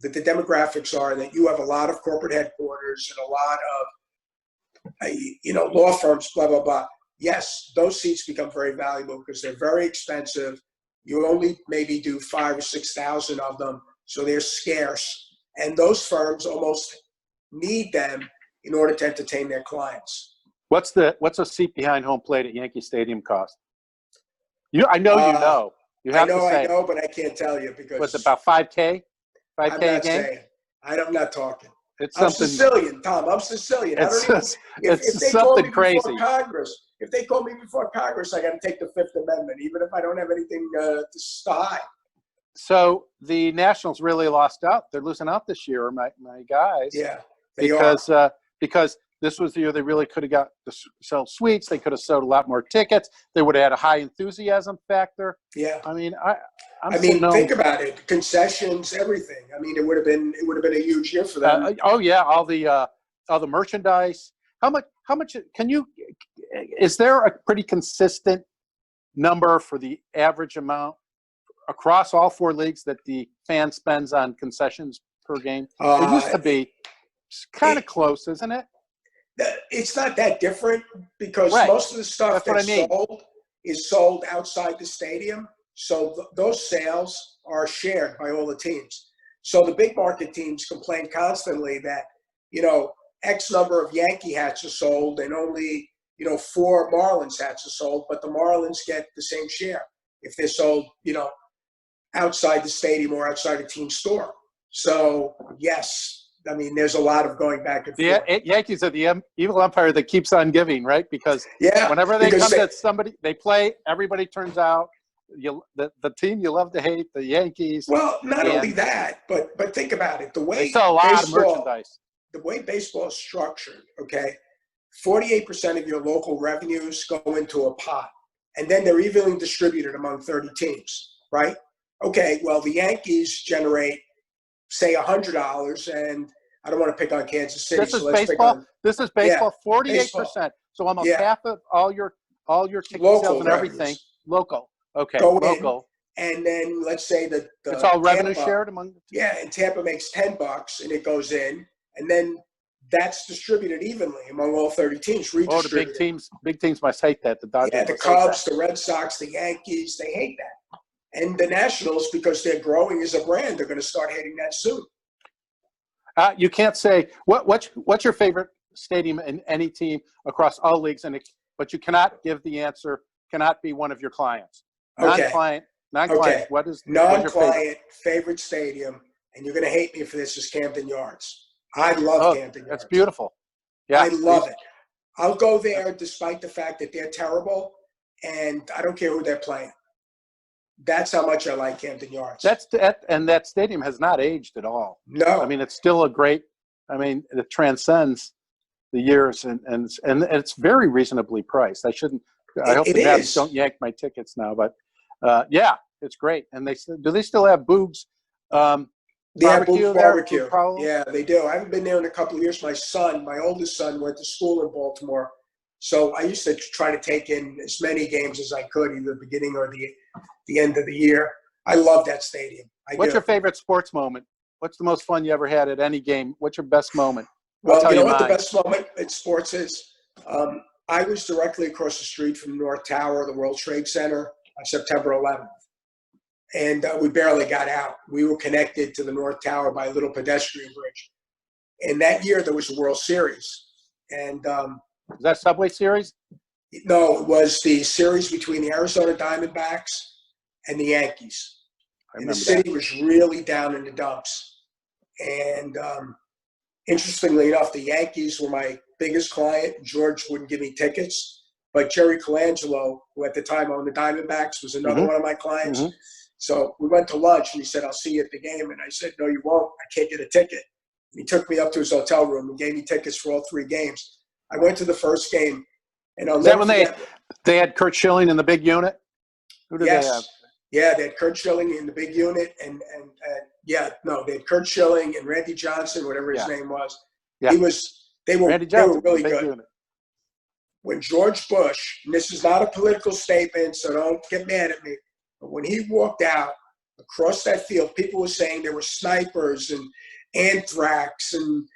that the demographics are that you have a lot of corporate headquarters and a lot of, you know, law firms, blah, blah, blah. Yes, those seats become very valuable because they're very expensive. You only maybe do 5,000 or 6,000 of them, so they're scarce. And those firms almost need them in order to entertain their clients. What's a seat behind home plate at Yankee Stadium cost? I know you know. You have to say. I know, but I can't tell you because. What's it, about 5K? 5K I'm not a game? saying. I'm not talking. It's I'm something. Sicilian, Tom. I'm Sicilian. It's If they something call me crazy. before Congress, if they call me before Congress, I got to take the Fifth Amendment, even if I don't have anything to hide. So the Nationals really lost out. They're losing out this year, my guys. Yeah, because this was the year they really could have got to sell suites. They could have sold a lot more tickets. They would have had a high enthusiasm factor. Yeah. I mean, think about it. Concessions, everything. I mean, it would have been a huge year for them. Oh yeah, all the merchandise. How much can you? Is there a pretty consistent number for the average amount across all four leagues that the fan spends on concessions per game? It used to be kind of close, isn't it? It's not that different because most of the stuff sold is sold outside the stadium. So those sales are shared by all the teams. So the big market teams complain constantly that, you know, X number of Yankee hats are sold and only, you know, 4 Marlins hats are sold, but the Marlins get the same share if they're sold, you know, outside the stadium or outside a team store. So, yes. I mean, there's a lot of going back and forth. The Yankees are the evil empire that keeps on giving, right? Because whenever they come to somebody, they play, everybody turns out. The team you love to hate, the Yankees. Well, not only that, but think about it. The way they sell a lot of merchandise. The way baseball is structured, okay, 48% of your local revenues go into a pot, and then they're evenly distributed among 30 teams, right? Okay, well, the Yankees generate, say, $100, and I don't want to pick on Kansas City. This is baseball. This is baseball. 48%. So almost half of all your ticket sales and everything local. Okay, local. And then let's say that it's all revenue shared among. And Tampa makes $10 and it goes in, and then that's distributed evenly among all 30 teams. Oh, the big teams must hate that. The Dodgers. Yeah, the Cubs, the Red Sox, the Yankees, they hate that. And the Nationals, because they're growing as a brand, they're going to start hating that soon. You can't say what's your favorite stadium in any team across all leagues, but you cannot give the answer. Cannot be one of your clients. Non-client. Okay. What is non-client favorite stadium? And you're going to hate me for this. Is Camden Yards. I love Camden Yards. That's beautiful. Yeah, I love it. I'll go there despite the fact that they're terrible, and I don't care who they're playing. That's how much I like Camden Yards. And that stadium has not aged at all. No, I mean it's still a great. I mean it transcends the years and it's very reasonably priced. I hope the Nats don't yank my tickets now, but yeah, it's great. And do they still have Boog's? They have Boog's barbecue. Yeah, they do. I haven't been there in a couple of years. My oldest son, went to school in Baltimore. So I used to try to take in as many games as I could, either the beginning or the end of the year. I love that stadium. What's your favorite sports moment? What's the most fun you ever had at any game? What's your best moment? Well, you know what the best moment in sports is? I was directly across the street from North Tower, the World Trade Center, on September 11th. And we barely got out. We were connected to the North Tower by a little pedestrian bridge. And that year there was a World Series. And is that Subway Series? No, it was the series between the Arizona Diamondbacks and the Yankees. And the remember city was really down in the dumps. And interestingly enough, the Yankees were my biggest client. George wouldn't give me tickets, but Jerry Colangelo, who at the time owned the Diamondbacks, was another one of my clients. So we went to lunch, and he said, "I'll see you at the game." And I said, "No, you won't. I can't get a ticket." And he took me up to his hotel room and gave me tickets for all 3 games. I went to the first game, and I'll Is that never when forget. they had Kurt Schilling in the big unit? Who did they have? Yeah, they had Kurt Schilling in the big unit, and they had Kurt Schilling and Randy Johnson, whatever his name was. Yeah. They were Randy Johnson, really big good. unit. When George Bush, and this is not a political statement, so don't get mad at me, but when he walked out across that field, people were saying there were snipers and anthrax and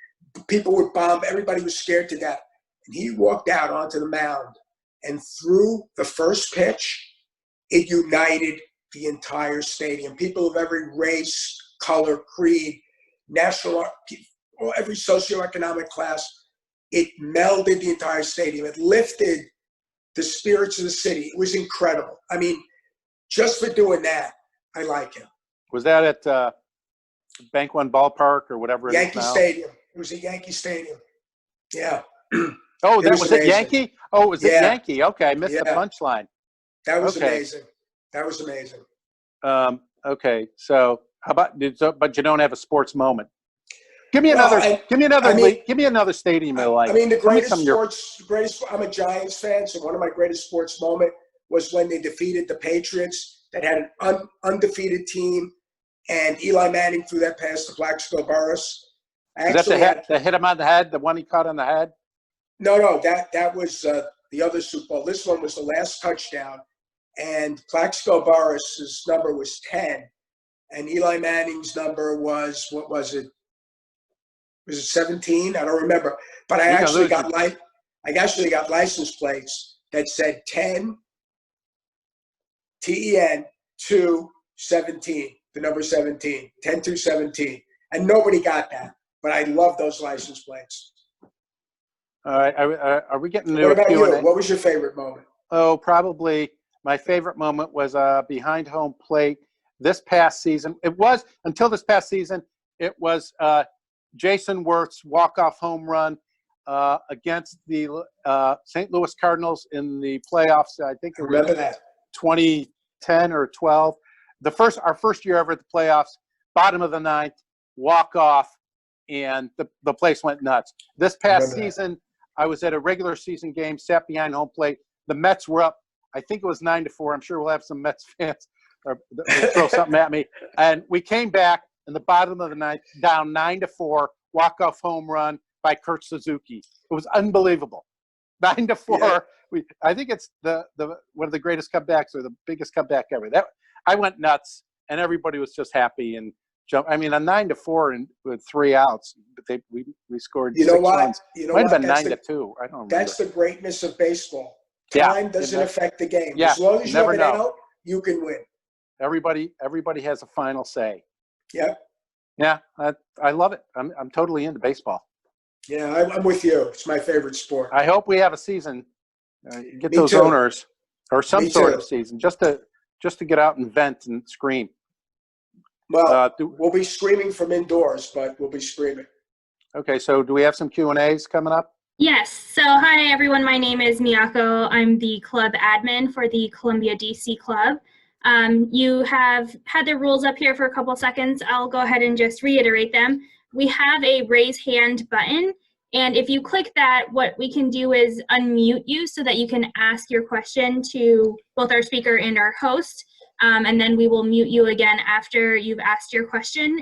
people would bomb. Everybody was scared to death. And he walked out onto the mound, and through the first pitch, it united the entire stadium. People of every race, color, creed, every socioeconomic class. It melded the entire stadium. It lifted the spirits of the city. It was incredible. I mean, just for doing that, I like him. Was that at Bank One Ballpark or whatever it is Yankee now? Stadium. It was at Yankee Stadium. Yeah. Oh, that was it amazing. Yankee? Oh, it was it Yeah. Yankee? Okay, I missed the Yeah. punchline. That was Okay. amazing. That was amazing. Okay, so how about? But you don't have a sports moment. Give me Well, another. Give me another stadium you like. I mean, the Tell me greatest some of your- I'm a Giants fan, so one of my greatest sports moment was when they defeated the Patriots that had an undefeated team, and Eli Manning threw that pass to Plaxico Burress. Is that the hit him on the head? The one he caught on the head? No, that was the other Super Bowl. This one was the last touchdown, and Plaxico Burress's number was 10, and Eli Manning's number was, what was it? Was it 17? I don't remember. But I actually got license plates that said 10 TEN to 17, the number 17, 10 to 17, and nobody got that. But I love those license plates. All right, are we getting into What a about Q&A? you? What was your favorite moment? Oh, probably my favorite moment was behind home plate this past season. It was, until this past season, it was Jason Wirth's walk-off home run against the St. Louis Cardinals in the playoffs. I think it was Remember that. 2010 or 12. Our first year ever at the playoffs, bottom of the ninth, walk-off, and the place went nuts. This past season, I was at a regular season game, sat behind home plate. The Mets were up, I think it was 9-4. I'm sure we'll have some Mets fans throw something at me. And we came back in the bottom of the ninth, down 9-4, walk-off home run by Kurt Suzuki. It was unbelievable. 9-4. Yeah. I think it's the one of the greatest comebacks or the biggest comeback ever. I went nuts, and everybody was just happy and jumped. I mean, a 9-4 and with 3 outs, but we scored 6 runs. Might have been 9-2. I don't remember. That's the greatness of baseball. Time doesn't affect the game. Yeah, as long as you have an know. out, you can win. Everybody has a final say. Yeah. Yeah, I love it. I'm totally into baseball. Yeah, I'm with you. It's my favorite sport. I hope we have a season. Get Me those too. owners or some Me sort too. of season just to get out and vent and scream. Well, we'll be screaming from indoors, but we'll be screaming. Okay, so do we have some Q&As coming up? Yes. So hi, everyone. My name is Miyako. I'm the club admin for the ColumbiaDC club. You have had the rules up here for a couple seconds. I'll go ahead and just reiterate them. We have a raise hand button, and if you click that, what we can do is unmute you so that you can ask your question to both our speaker and our host, and then we will mute you again after you've asked your question.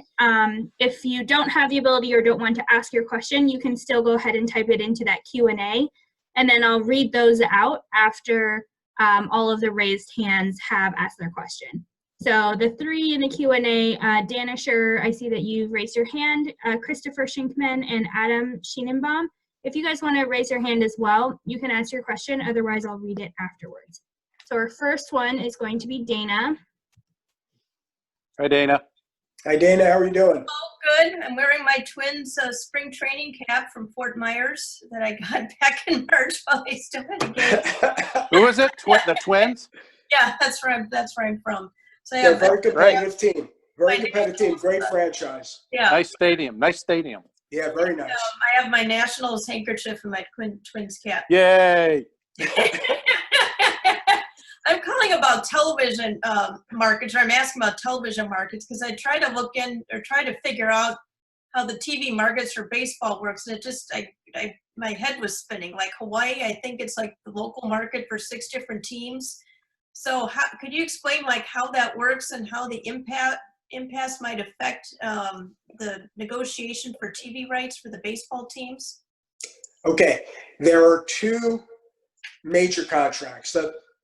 If you don't have the ability or don't want to ask your question, you can still go ahead and type it into that Q&A, and then I'll read those out after all of the raised hands have asked their question. So the 3 in the Q&A, Danisher, I see that you've raised your hand, Christopher Shinkman and Adam Schienenbaum. If you guys want to raise your hand as well, you can ask your question. Otherwise, I'll read it afterwards. So our first one is going to be Dana. Hi, Dana. Hi, Dana. How are you doing? Oh, good. I'm wearing my twins' spring training cap from Fort Myers that I got back in March while they still had a game. Who is it? The Twins? Yeah, that's where I'm from. So I They're a have, very competitive team. Very My competitive team. Great nationals, franchise. yeah. Nice stadium. Nice stadium. Yeah, very nice. I have my Nationals handkerchief and my Twins cap. Yay. I'm calling about television markets, or I'm asking about television markets because I try to look in or try to figure out how the TV markets for baseball works, and it just my head was spinning. Like Hawaii, I think it's like the local market for 6 different teams. So could you explain like how that works and how the impasse might affect the negotiation for TV rights for the baseball teams? Okay, there are 2 major contracts.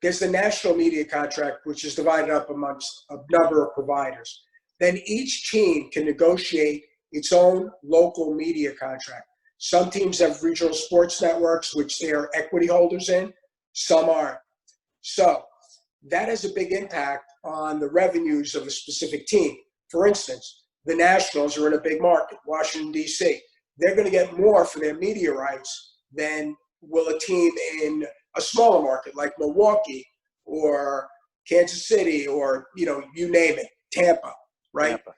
There's the national media contract, which is divided up amongst a number of providers. Then each team can negotiate its own local media contract. Some teams have regional sports networks, which they are equity holders in. Some aren't. So that has a big impact on the revenues of a specific team. For instance, the Nationals are in a big market, Washington, D.C. They're going to get more for their media rights than will a team in a smaller market like Milwaukee or Kansas City or, you name it, Tampa, right? Tampa.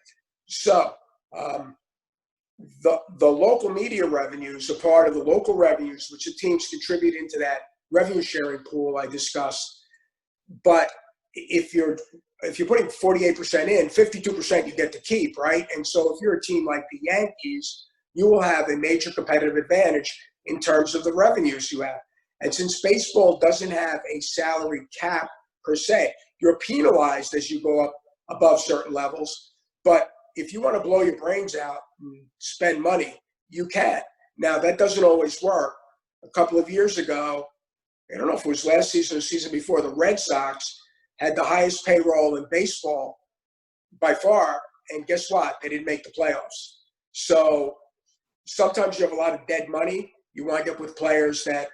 So the local media revenues are part of the local revenues, which the teams contribute into that revenue sharing pool I discussed. But if you're putting 48% in, 52% you get to keep, right? And so if you're a team like the Yankees, you will have a major competitive advantage in terms of the revenues you have. And since baseball doesn't have a salary cap per se, you're penalized as you go up above certain levels. But if you want to blow your brains out and spend money, you can. Now, that doesn't always work. A couple of years ago, I don't know if it was last season or season before, the Red Sox had the highest payroll in baseball by far. And guess what? They didn't make the playoffs. So sometimes you have a lot of dead money. You wind up with players that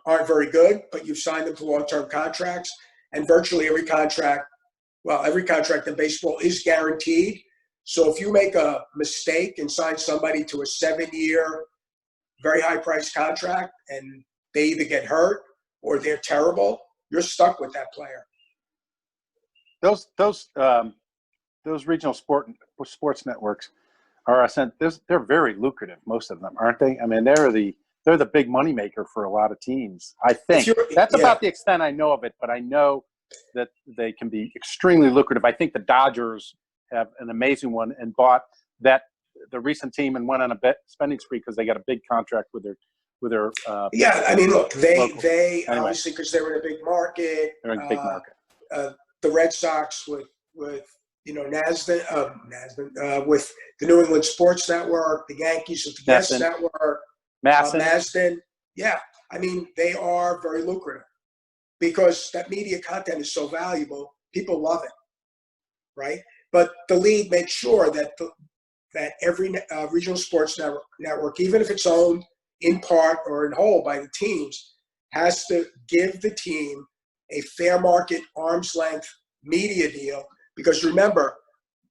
aren't very good, but you've signed them to long-term contracts. And virtually every contract in baseball is guaranteed. So if you make a mistake and sign somebody to a 7-year, very high-priced contract, and they either get hurt or they're terrible, you're stuck with that player. Those regional sports networks they're very lucrative, most of them, aren't they? I mean, they're the big money maker for a lot of teams. I think that's about the extent I know of it, but I know that they can be extremely lucrative. I think the Dodgers have an amazing one and bought the recent team and went on a spending spree because they got a big contract with their. Yeah, I mean, look, they anyway. Obviously, because they were in a big market. They're in a big market. The Red Sox with NASDAQ, with the New England Sports Network, the Yankees with the Yes Network, Masden. Yeah, I mean, they are very lucrative because that media content is so valuable. People love it, right? But the league makes sure that every regional sports network, even if it's owned in part or in whole by the teams, has to give the team a fair market, arm's length media deal. Because remember,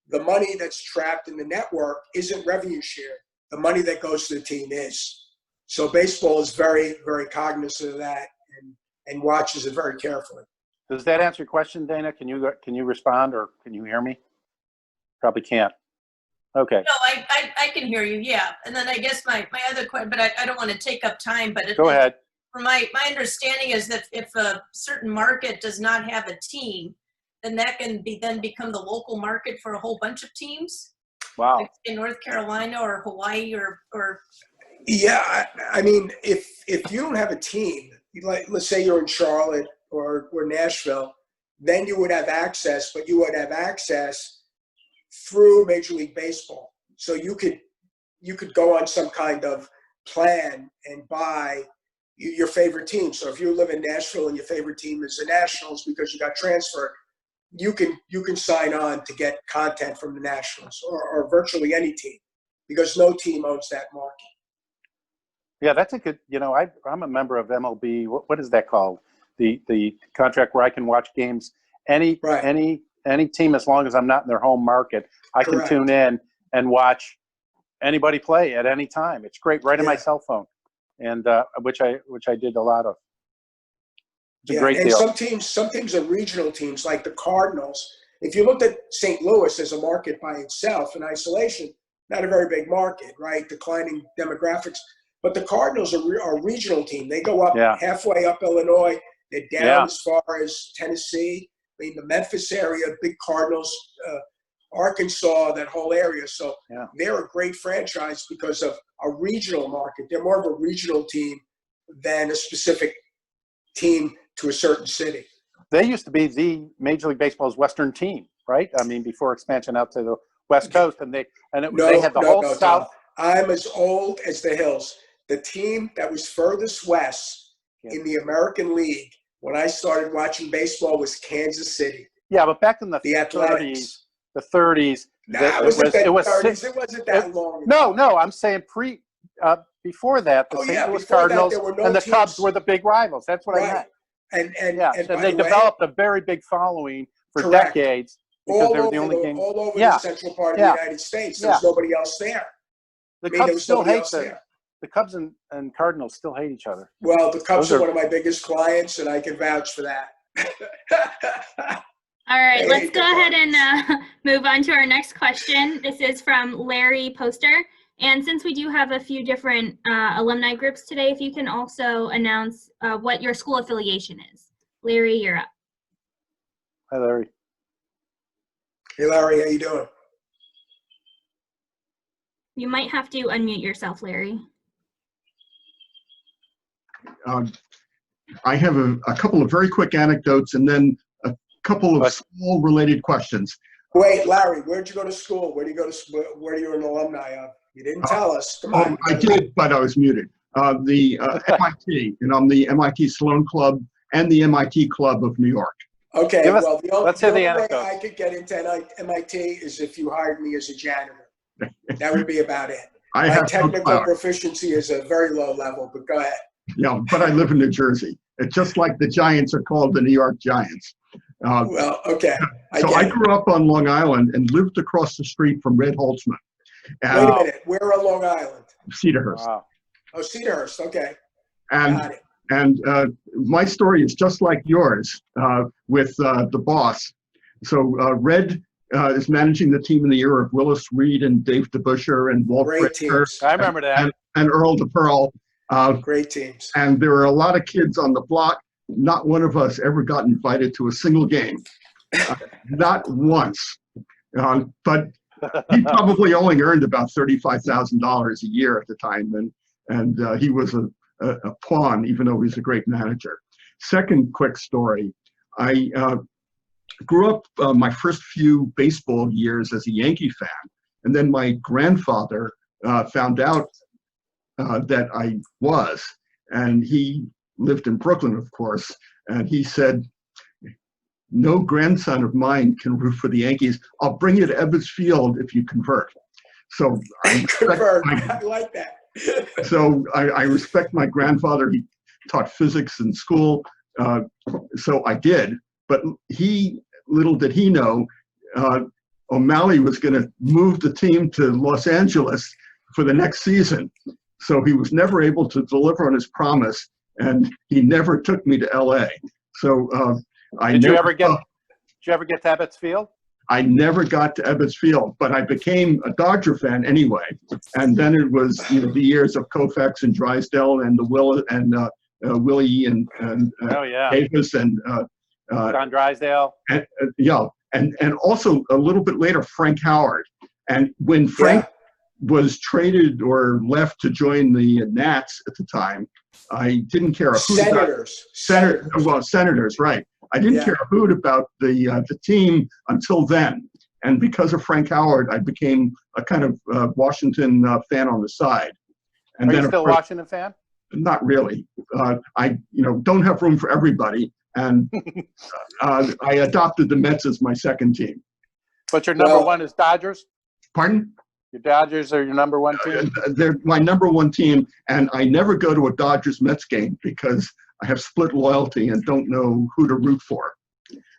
the money that's trapped in the network isn't revenue share. The money that goes to the team is. So baseball is very, very cognizant of that and watches it very carefully. Does that answer your question, Dana? Can you respond, or can you hear me? Probably can't. Okay. No, I can hear you. Yeah, and then I guess my other question, but I don't want to take up time. But go ahead. For my understanding is that if a certain market does not have a team, then that can become the local market for a whole bunch of teams. Wow. Like in North Carolina or Hawaii or. Yeah, I mean, if you don't have a team, like let's say you're in Charlotte or Nashville, then you would have access, but you would have access through Major League Baseball. So you could go on some kind of plan and buy your favorite team. So if you live in Nashville and your favorite team is the Nationals because you got transferred, you can sign on to get content from the Nationals or virtually any team because no team owns that market. Yeah, that's a good. I'm a member of MLB. What is that called? The contract where I can watch games any team as long as I'm not in their home market. I Correct. Can tune in and watch anybody play at any time. It's great, right on my cell phone, and which I did a lot of. It's a great deal. Some teams are regional teams, like the Cardinals if you looked at St. Louis as a market by itself in isolation, not a very big market, right? Declining demographics. But the Cardinals are a regional team. They go up halfway up Illinois. They're down as far as Tennessee. I mean, the Memphis area, big Cardinals, Arkansas, that whole area. So they're a great franchise because of a regional market. They're more of a regional team than a specific team to a certain city. They used to be the Major League Baseball's Western team, right? I mean, before expansion out to the West Coast, and they had the whole South. Tom. I'm as old as the hills. The team that was furthest west in the American League when I started watching baseball was Kansas City. Yeah, but back in the 30s, Athletics. the 30s, it wasn't that long ago. No, I'm saying before that, the St. Louis Cardinals and the Cubs were the big rivals. That's what I meant. And they developed a very big following for decades because they were the only game. All over the central part of the United States. There's nobody else there. The Cubs still hate the Cubs and Cardinals still hate each other. Well, the Cubs are one of my biggest clients, and I can vouch for that. All right, let's go ahead and move on to our next question. This is from Larry Poster. And since we do have a few different alumni groups today, if you can also announce what your school affiliation is. Larry, you're up. Hi, Larry. Hey, Larry, how you doing? You might have to unmute yourself, Larry. I have a couple of very quick anecdotes and then a couple of school related questions. Wait, Larry, where'd you go to school? Where do you go to? Where are you an alumni of? You didn't tell us. Come on. I did, but I was muted. The MIT, and I'm the MIT Sloan Club and the MIT Club of New York. Okay, well, the only way anecdote. I could get into MIT is if you hired me as a janitor. That would be about it. My technical proficiency is a very low level, but go ahead. Yeah, but I live in New Jersey. It's just like the Giants are called the New York Giants. Well, okay. I grew up on Long Island and lived across the street from Red Holtzman. Wait a minute. Where on Long Island? Cedarhurst. Wow. Oh, Cedarhurst. Okay. Got it. And my story is just like yours with the boss. So Red is managing the team in the era of Willis Reed and Dave DeBuscher and Walt Richter. I remember that. And Earl DePearl. Great teams. And there were a lot of kids on the block. Not one of us ever got invited to a single game. Not once. But he probably only earned about $35,000 a year at the time. And he was a pawn, even though he's a great manager. Second quick story. I grew up my first few baseball years as a Yankee fan. And then my grandfather found out that I was, and he lived in Brooklyn, of course, and he said, no grandson of mine can root for the Yankees. I'll bring you to Ebbets Field if you convert. So I like that. So I respect my grandfather. He taught physics in school, so I did. But little did he know, O'Malley was going to move the team to Los Angeles for the next season. So he was never able to deliver on his promise, and he never took me to LA. So Did you ever get to Ebbets Field? I never got to Ebbets Field, but I became a Dodger fan anyway. And then it was the years of Koufax and Drysdale and Willie and Davis and Don Drysdale. And also a little bit later Frank Howard. And when Frank was traded or left to join the Nats at the time, I didn't care a hoot. Senators, right. I didn't care a hoot about the team until then. And because of Frank Howard, I became a kind of Washington fan on the side. And Are you still a Washington fan? Not really. I don't have room for everybody. And I adopted the Mets as my second team. But your number one is Dodgers? Pardon? Your Dodgers are your number one team? They're my number one team, and I never go to a Dodgers-Mets game because I have split loyalty and don't know who to root for.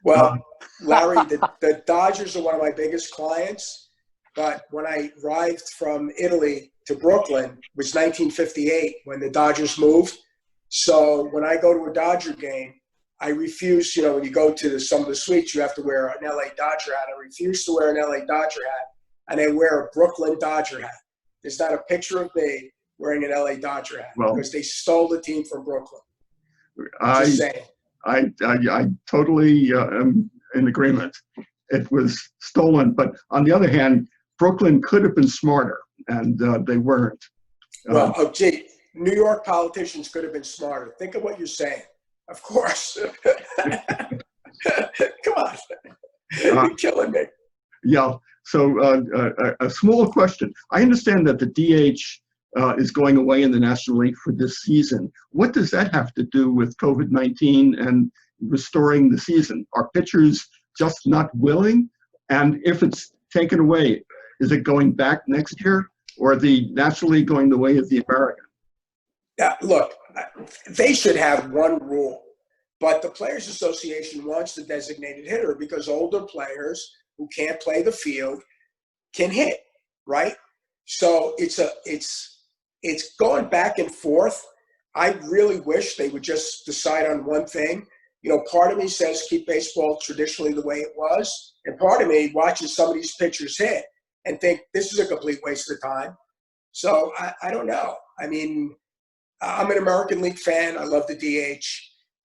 Well, Larry, the Dodgers are one of my biggest clients, but when I arrived from Italy to Brooklyn, it was 1958 when the Dodgers moved. So when I go to a Dodger game, I refuse, when you go to some of the suites, you have to wear an LA Dodger hat. I refuse to wear an LA Dodger hat, and I wear a Brooklyn Dodger hat. There's not a picture of me wearing an LA Dodger hat because they stole the team from Brooklyn. Just saying. I totally am in agreement. It was stolen, but on the other hand, Brooklyn could have been smarter, and they weren't. Well, New York politicians could have been smarter. Think of what you're saying. Of course. Come on. You're killing me. Yeah. So a small question. I understand that the DH is going away in the National League for this season. What does that have to do with COVID-19 and restoring the season? Are pitchers just not willing? And if it's taken away, is it going back next year, or the National League going the way of the American? Yeah, look, they should have one rule, but the Players Association wants the designated hitter because older players who can't play the field can hit, right? So it's going back and forth. I really wish they would just decide on one thing. Part of me says keep baseball traditionally the way it was, and part of me watches some of these pitchers hit and think this is a complete waste of time. So I don't know. I mean, I'm an American League fan. I love the DH,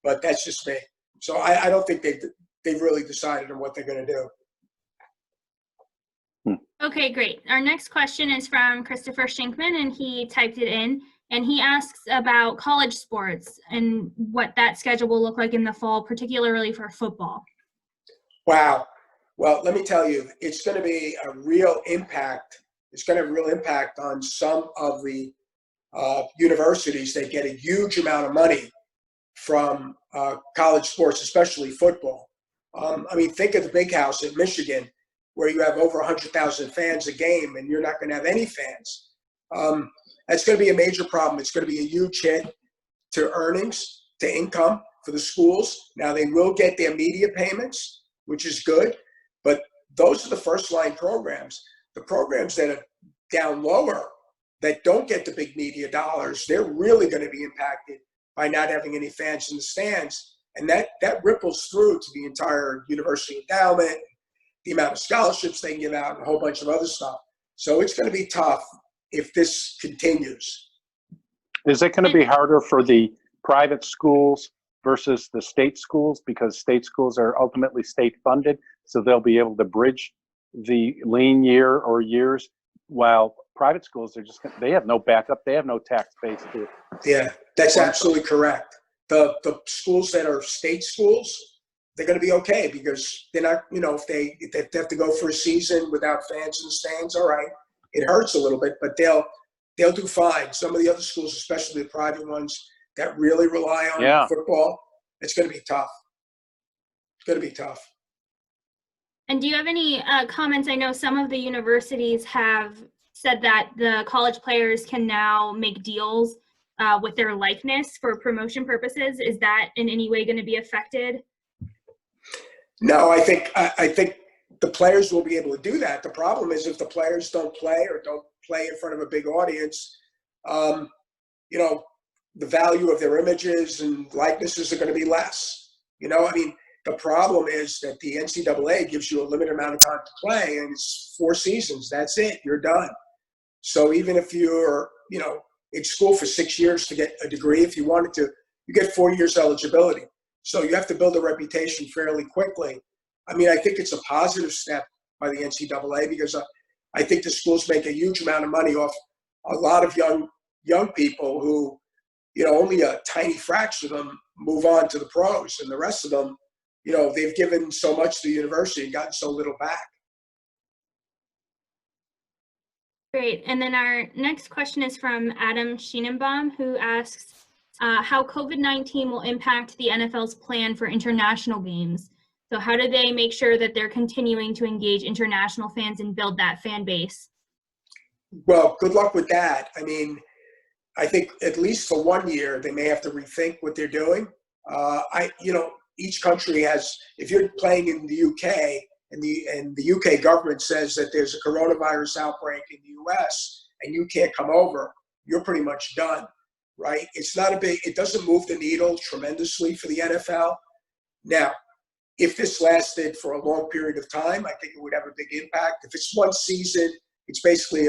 but that's just me. So I don't think they've really decided on what they're going to do. Okay, great. Our next question is from Christopher Shinkman, and he typed it in. And he asks about college sports and what that schedule will look like in the fall, particularly for football. Wow. Well, let me tell you, it's going to be a real impact. It's going to have a real impact on some of the universities. They get a huge amount of money from college sports, especially football. I mean, think of the Big House in Michigan, where you have over 100,000 fans a game, and you're not going to have any fans. That's going to be a major problem. It's going to be a huge hit to earnings, to income for the schools. Now, they will get their media payments, which is good, but those are the first-line programs. The programs that are down lower, that don't get the big media dollars, they're really going to be impacted by not having any fans in the stands. And that ripples through to the entire university endowment, the amount of scholarships they give out, and a whole bunch of other stuff. So it's going to be tough if this continues. Is it going to be harder for the private schools versus the state schools, because state schools are ultimately state funded, so they'll be able to bridge the lean year or years, while private schools they have no backup, they have no tax base to. Yeah, that's absolutely correct. The schools that are state schools, they're going to be okay because they're not, if they have to go for a season without fans in the stands, all right. It hurts a little bit, but they'll do fine. Some of the other schools, especially the private ones that really rely on football, it's going to be tough. It's going to be tough. And do you have any comments? I know some of the universities have said that the college players can now make deals with their likeness for promotion purposes. Is that in any way going to be affected? No, I think the players will be able to do that. The problem is if the players don't play or don't play in front of a big audience, the value of their images and likenesses are going to be less. The problem is that the NCAA gives you a limited amount of time to play, and it's 4 seasons. That's it. You're done. So even if you're, in school for 6 years to get a degree, if you wanted to, you get 4 years eligibility. So you have to build a reputation fairly quickly. I mean, I think it's a positive step by the NCAA because I think the schools make a huge amount of money off a lot of young people who, only a tiny fraction of them move on to the pros, and the rest of them, they've given so much to the university and gotten so little back. Great. And then our next question is from Adam Schienenbaum, who asks how COVID-19 will impact the NFL's plan for international games. So how do they make sure that they're continuing to engage international fans and build that fan base? Well, good luck with that. I mean, I think at least for 1 year, they may have to rethink what they're doing. Each country has, if you're playing in the UK and the UK government says that there's a coronavirus outbreak in the US and you can't come over, you're pretty much done, right? It doesn't move the needle tremendously for the NFL. Now, if this lasted for a long period of time, I think it would have a big impact. If it's one season, it's basically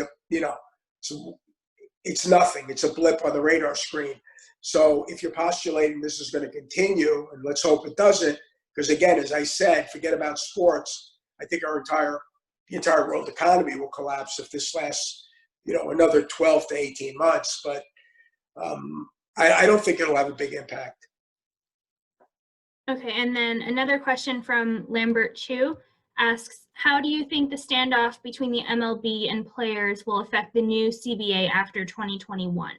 it's nothing. It's a blip on the radar screen. So if you're postulating this is going to continue, and let's hope it doesn't, because again, as I said, forget about sports. I think the entire world economy will collapse if this lasts, another 12 to 18 months. But I don't think it'll have a big impact. Okay, and then another question from Lambert Chu asks, how do you think the standoff between the MLB and players will affect the new CBA after 2021?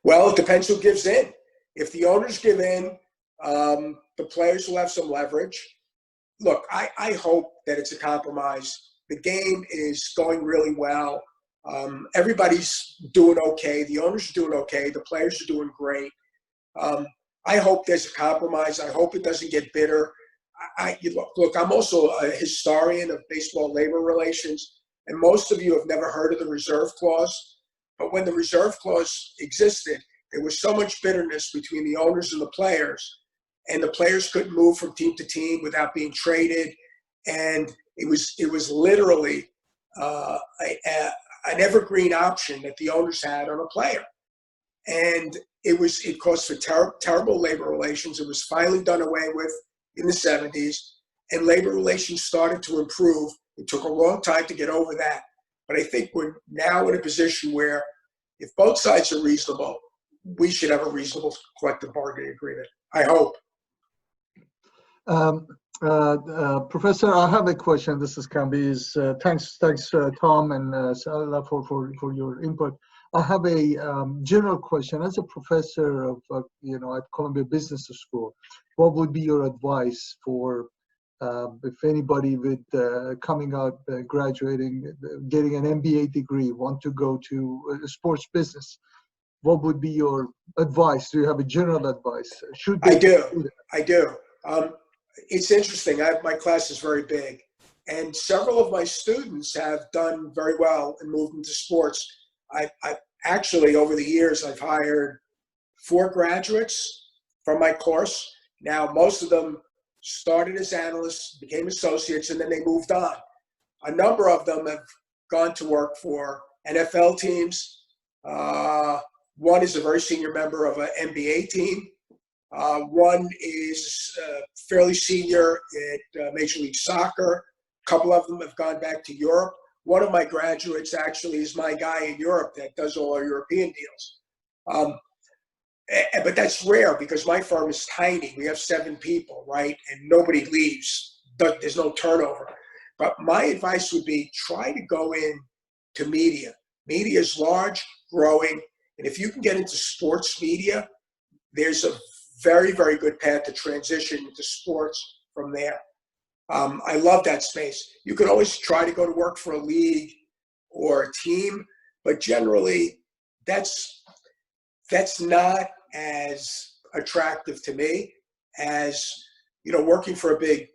Well, it depends who gives in. If the owners give in, the players will have some leverage. Look, I hope that it's a compromise. The game is going really well. Everybody's doing okay. The owners are doing okay. The players are doing great. I hope there's a compromise. I hope it doesn't get bitter. Look, I'm also a historian of baseball labor relations, and most of you have never heard of the reserve clause. But when the reserve clause existed, there was so much bitterness between the owners and the players couldn't move from team to team without being traded. And it was literally an evergreen option that the owners had on a player. And it caused for terrible labor relations. It was finally done away with in the 70s, and labor relations started to improve. It took a long time to get over that. But I think we're now in a position where if both sides are reasonable, we should have a reasonable collective bargaining agreement. I hope. Professor, I have a question. This is Kambi. Thanks, Tom and Sal for your input. I have a general question. As a professor of, at Columbia Business School, what would be your advice for if anybody with coming out, graduating, getting an MBA degree, want to go to sports business? What would be your advice? Do you have a general advice? Should they I do. It's interesting. My class is very big, and several of my students have done very well and moved into sports. I actually, over the years, I've hired 4 graduates from my course. Now, most of them started as analysts, became associates, and then they moved on. A number of them have gone to work for NFL teams. One is a very senior member of an NBA team. One is fairly senior at Major League Soccer. A couple of them have gone back to Europe. One of my graduates actually is my guy in Europe that does all our European deals. But that's rare because my firm is tiny. We have 7 people, right? And nobody leaves. There's no turnover. But my advice would be try to go in to media. Media is large, growing. And if you can get into sports media, there's a very, very good path to transition into sports from there. I love that space. You can always try to go to work for a league or a team, but generally that's not as attractive to me as, working for a big,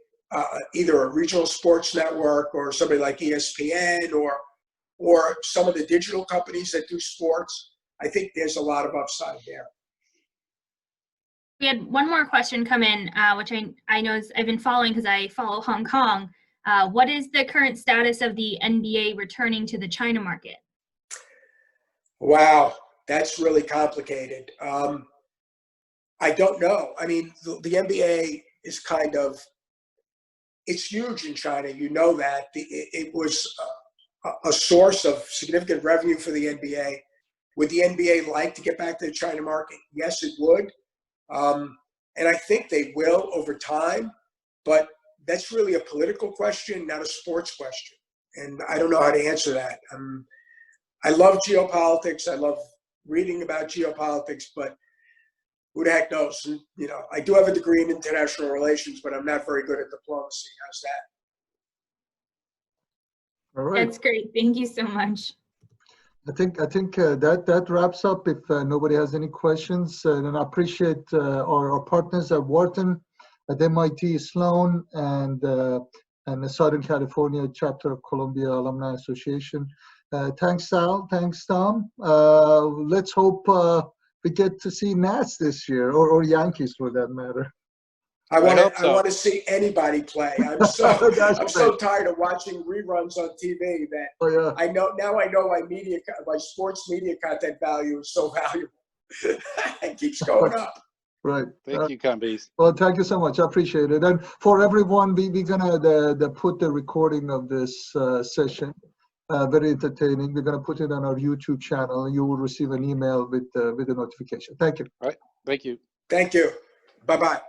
either a regional sports network or somebody like ESPN or some of the digital companies that do sports. I think there's a lot of upside there. We had one more question come in, which I know I've been following because I follow Hong Kong. What is the current status of the NBA returning to the China market? Wow, that's really complicated. I don't know. I mean, the NBA is it's huge in China. You know that. It was a source of significant revenue for the NBA. Would the NBA like to get back to the China market? Yes, it would. And I think they will over time, but that's really a political question, not a sports question. And I don't know how to answer that. I love geopolitics. I love reading about geopolitics, but who the heck knows? And, I do have a degree in international relations, but I'm not very good at diplomacy. How's that? All right. That's great. Thank you so much. I think that wraps up. If nobody has any questions, then I appreciate our partners at Wharton, at MIT Sloan, and the Southern California chapter of Columbia Alumni Association. Thanks, Sal. Thanks, Tom. Let's hope we get to see Nats this year, or Yankees for that matter. I want hope to. so. I want to see anybody play. I'm so. That's I'm so great. tired of watching reruns on TV that Oh, yeah. I know now. I know my sports media content value is so valuable. It keeps going up. Right. Thank you, Cumbie. Well, thank you so much. I appreciate it. And for everyone, we're gonna put the recording of this session. Very entertaining. We're gonna put it on our YouTube channel. You will receive an email with the notification. Thank you. All right. Thank you. Thank you. Bye bye.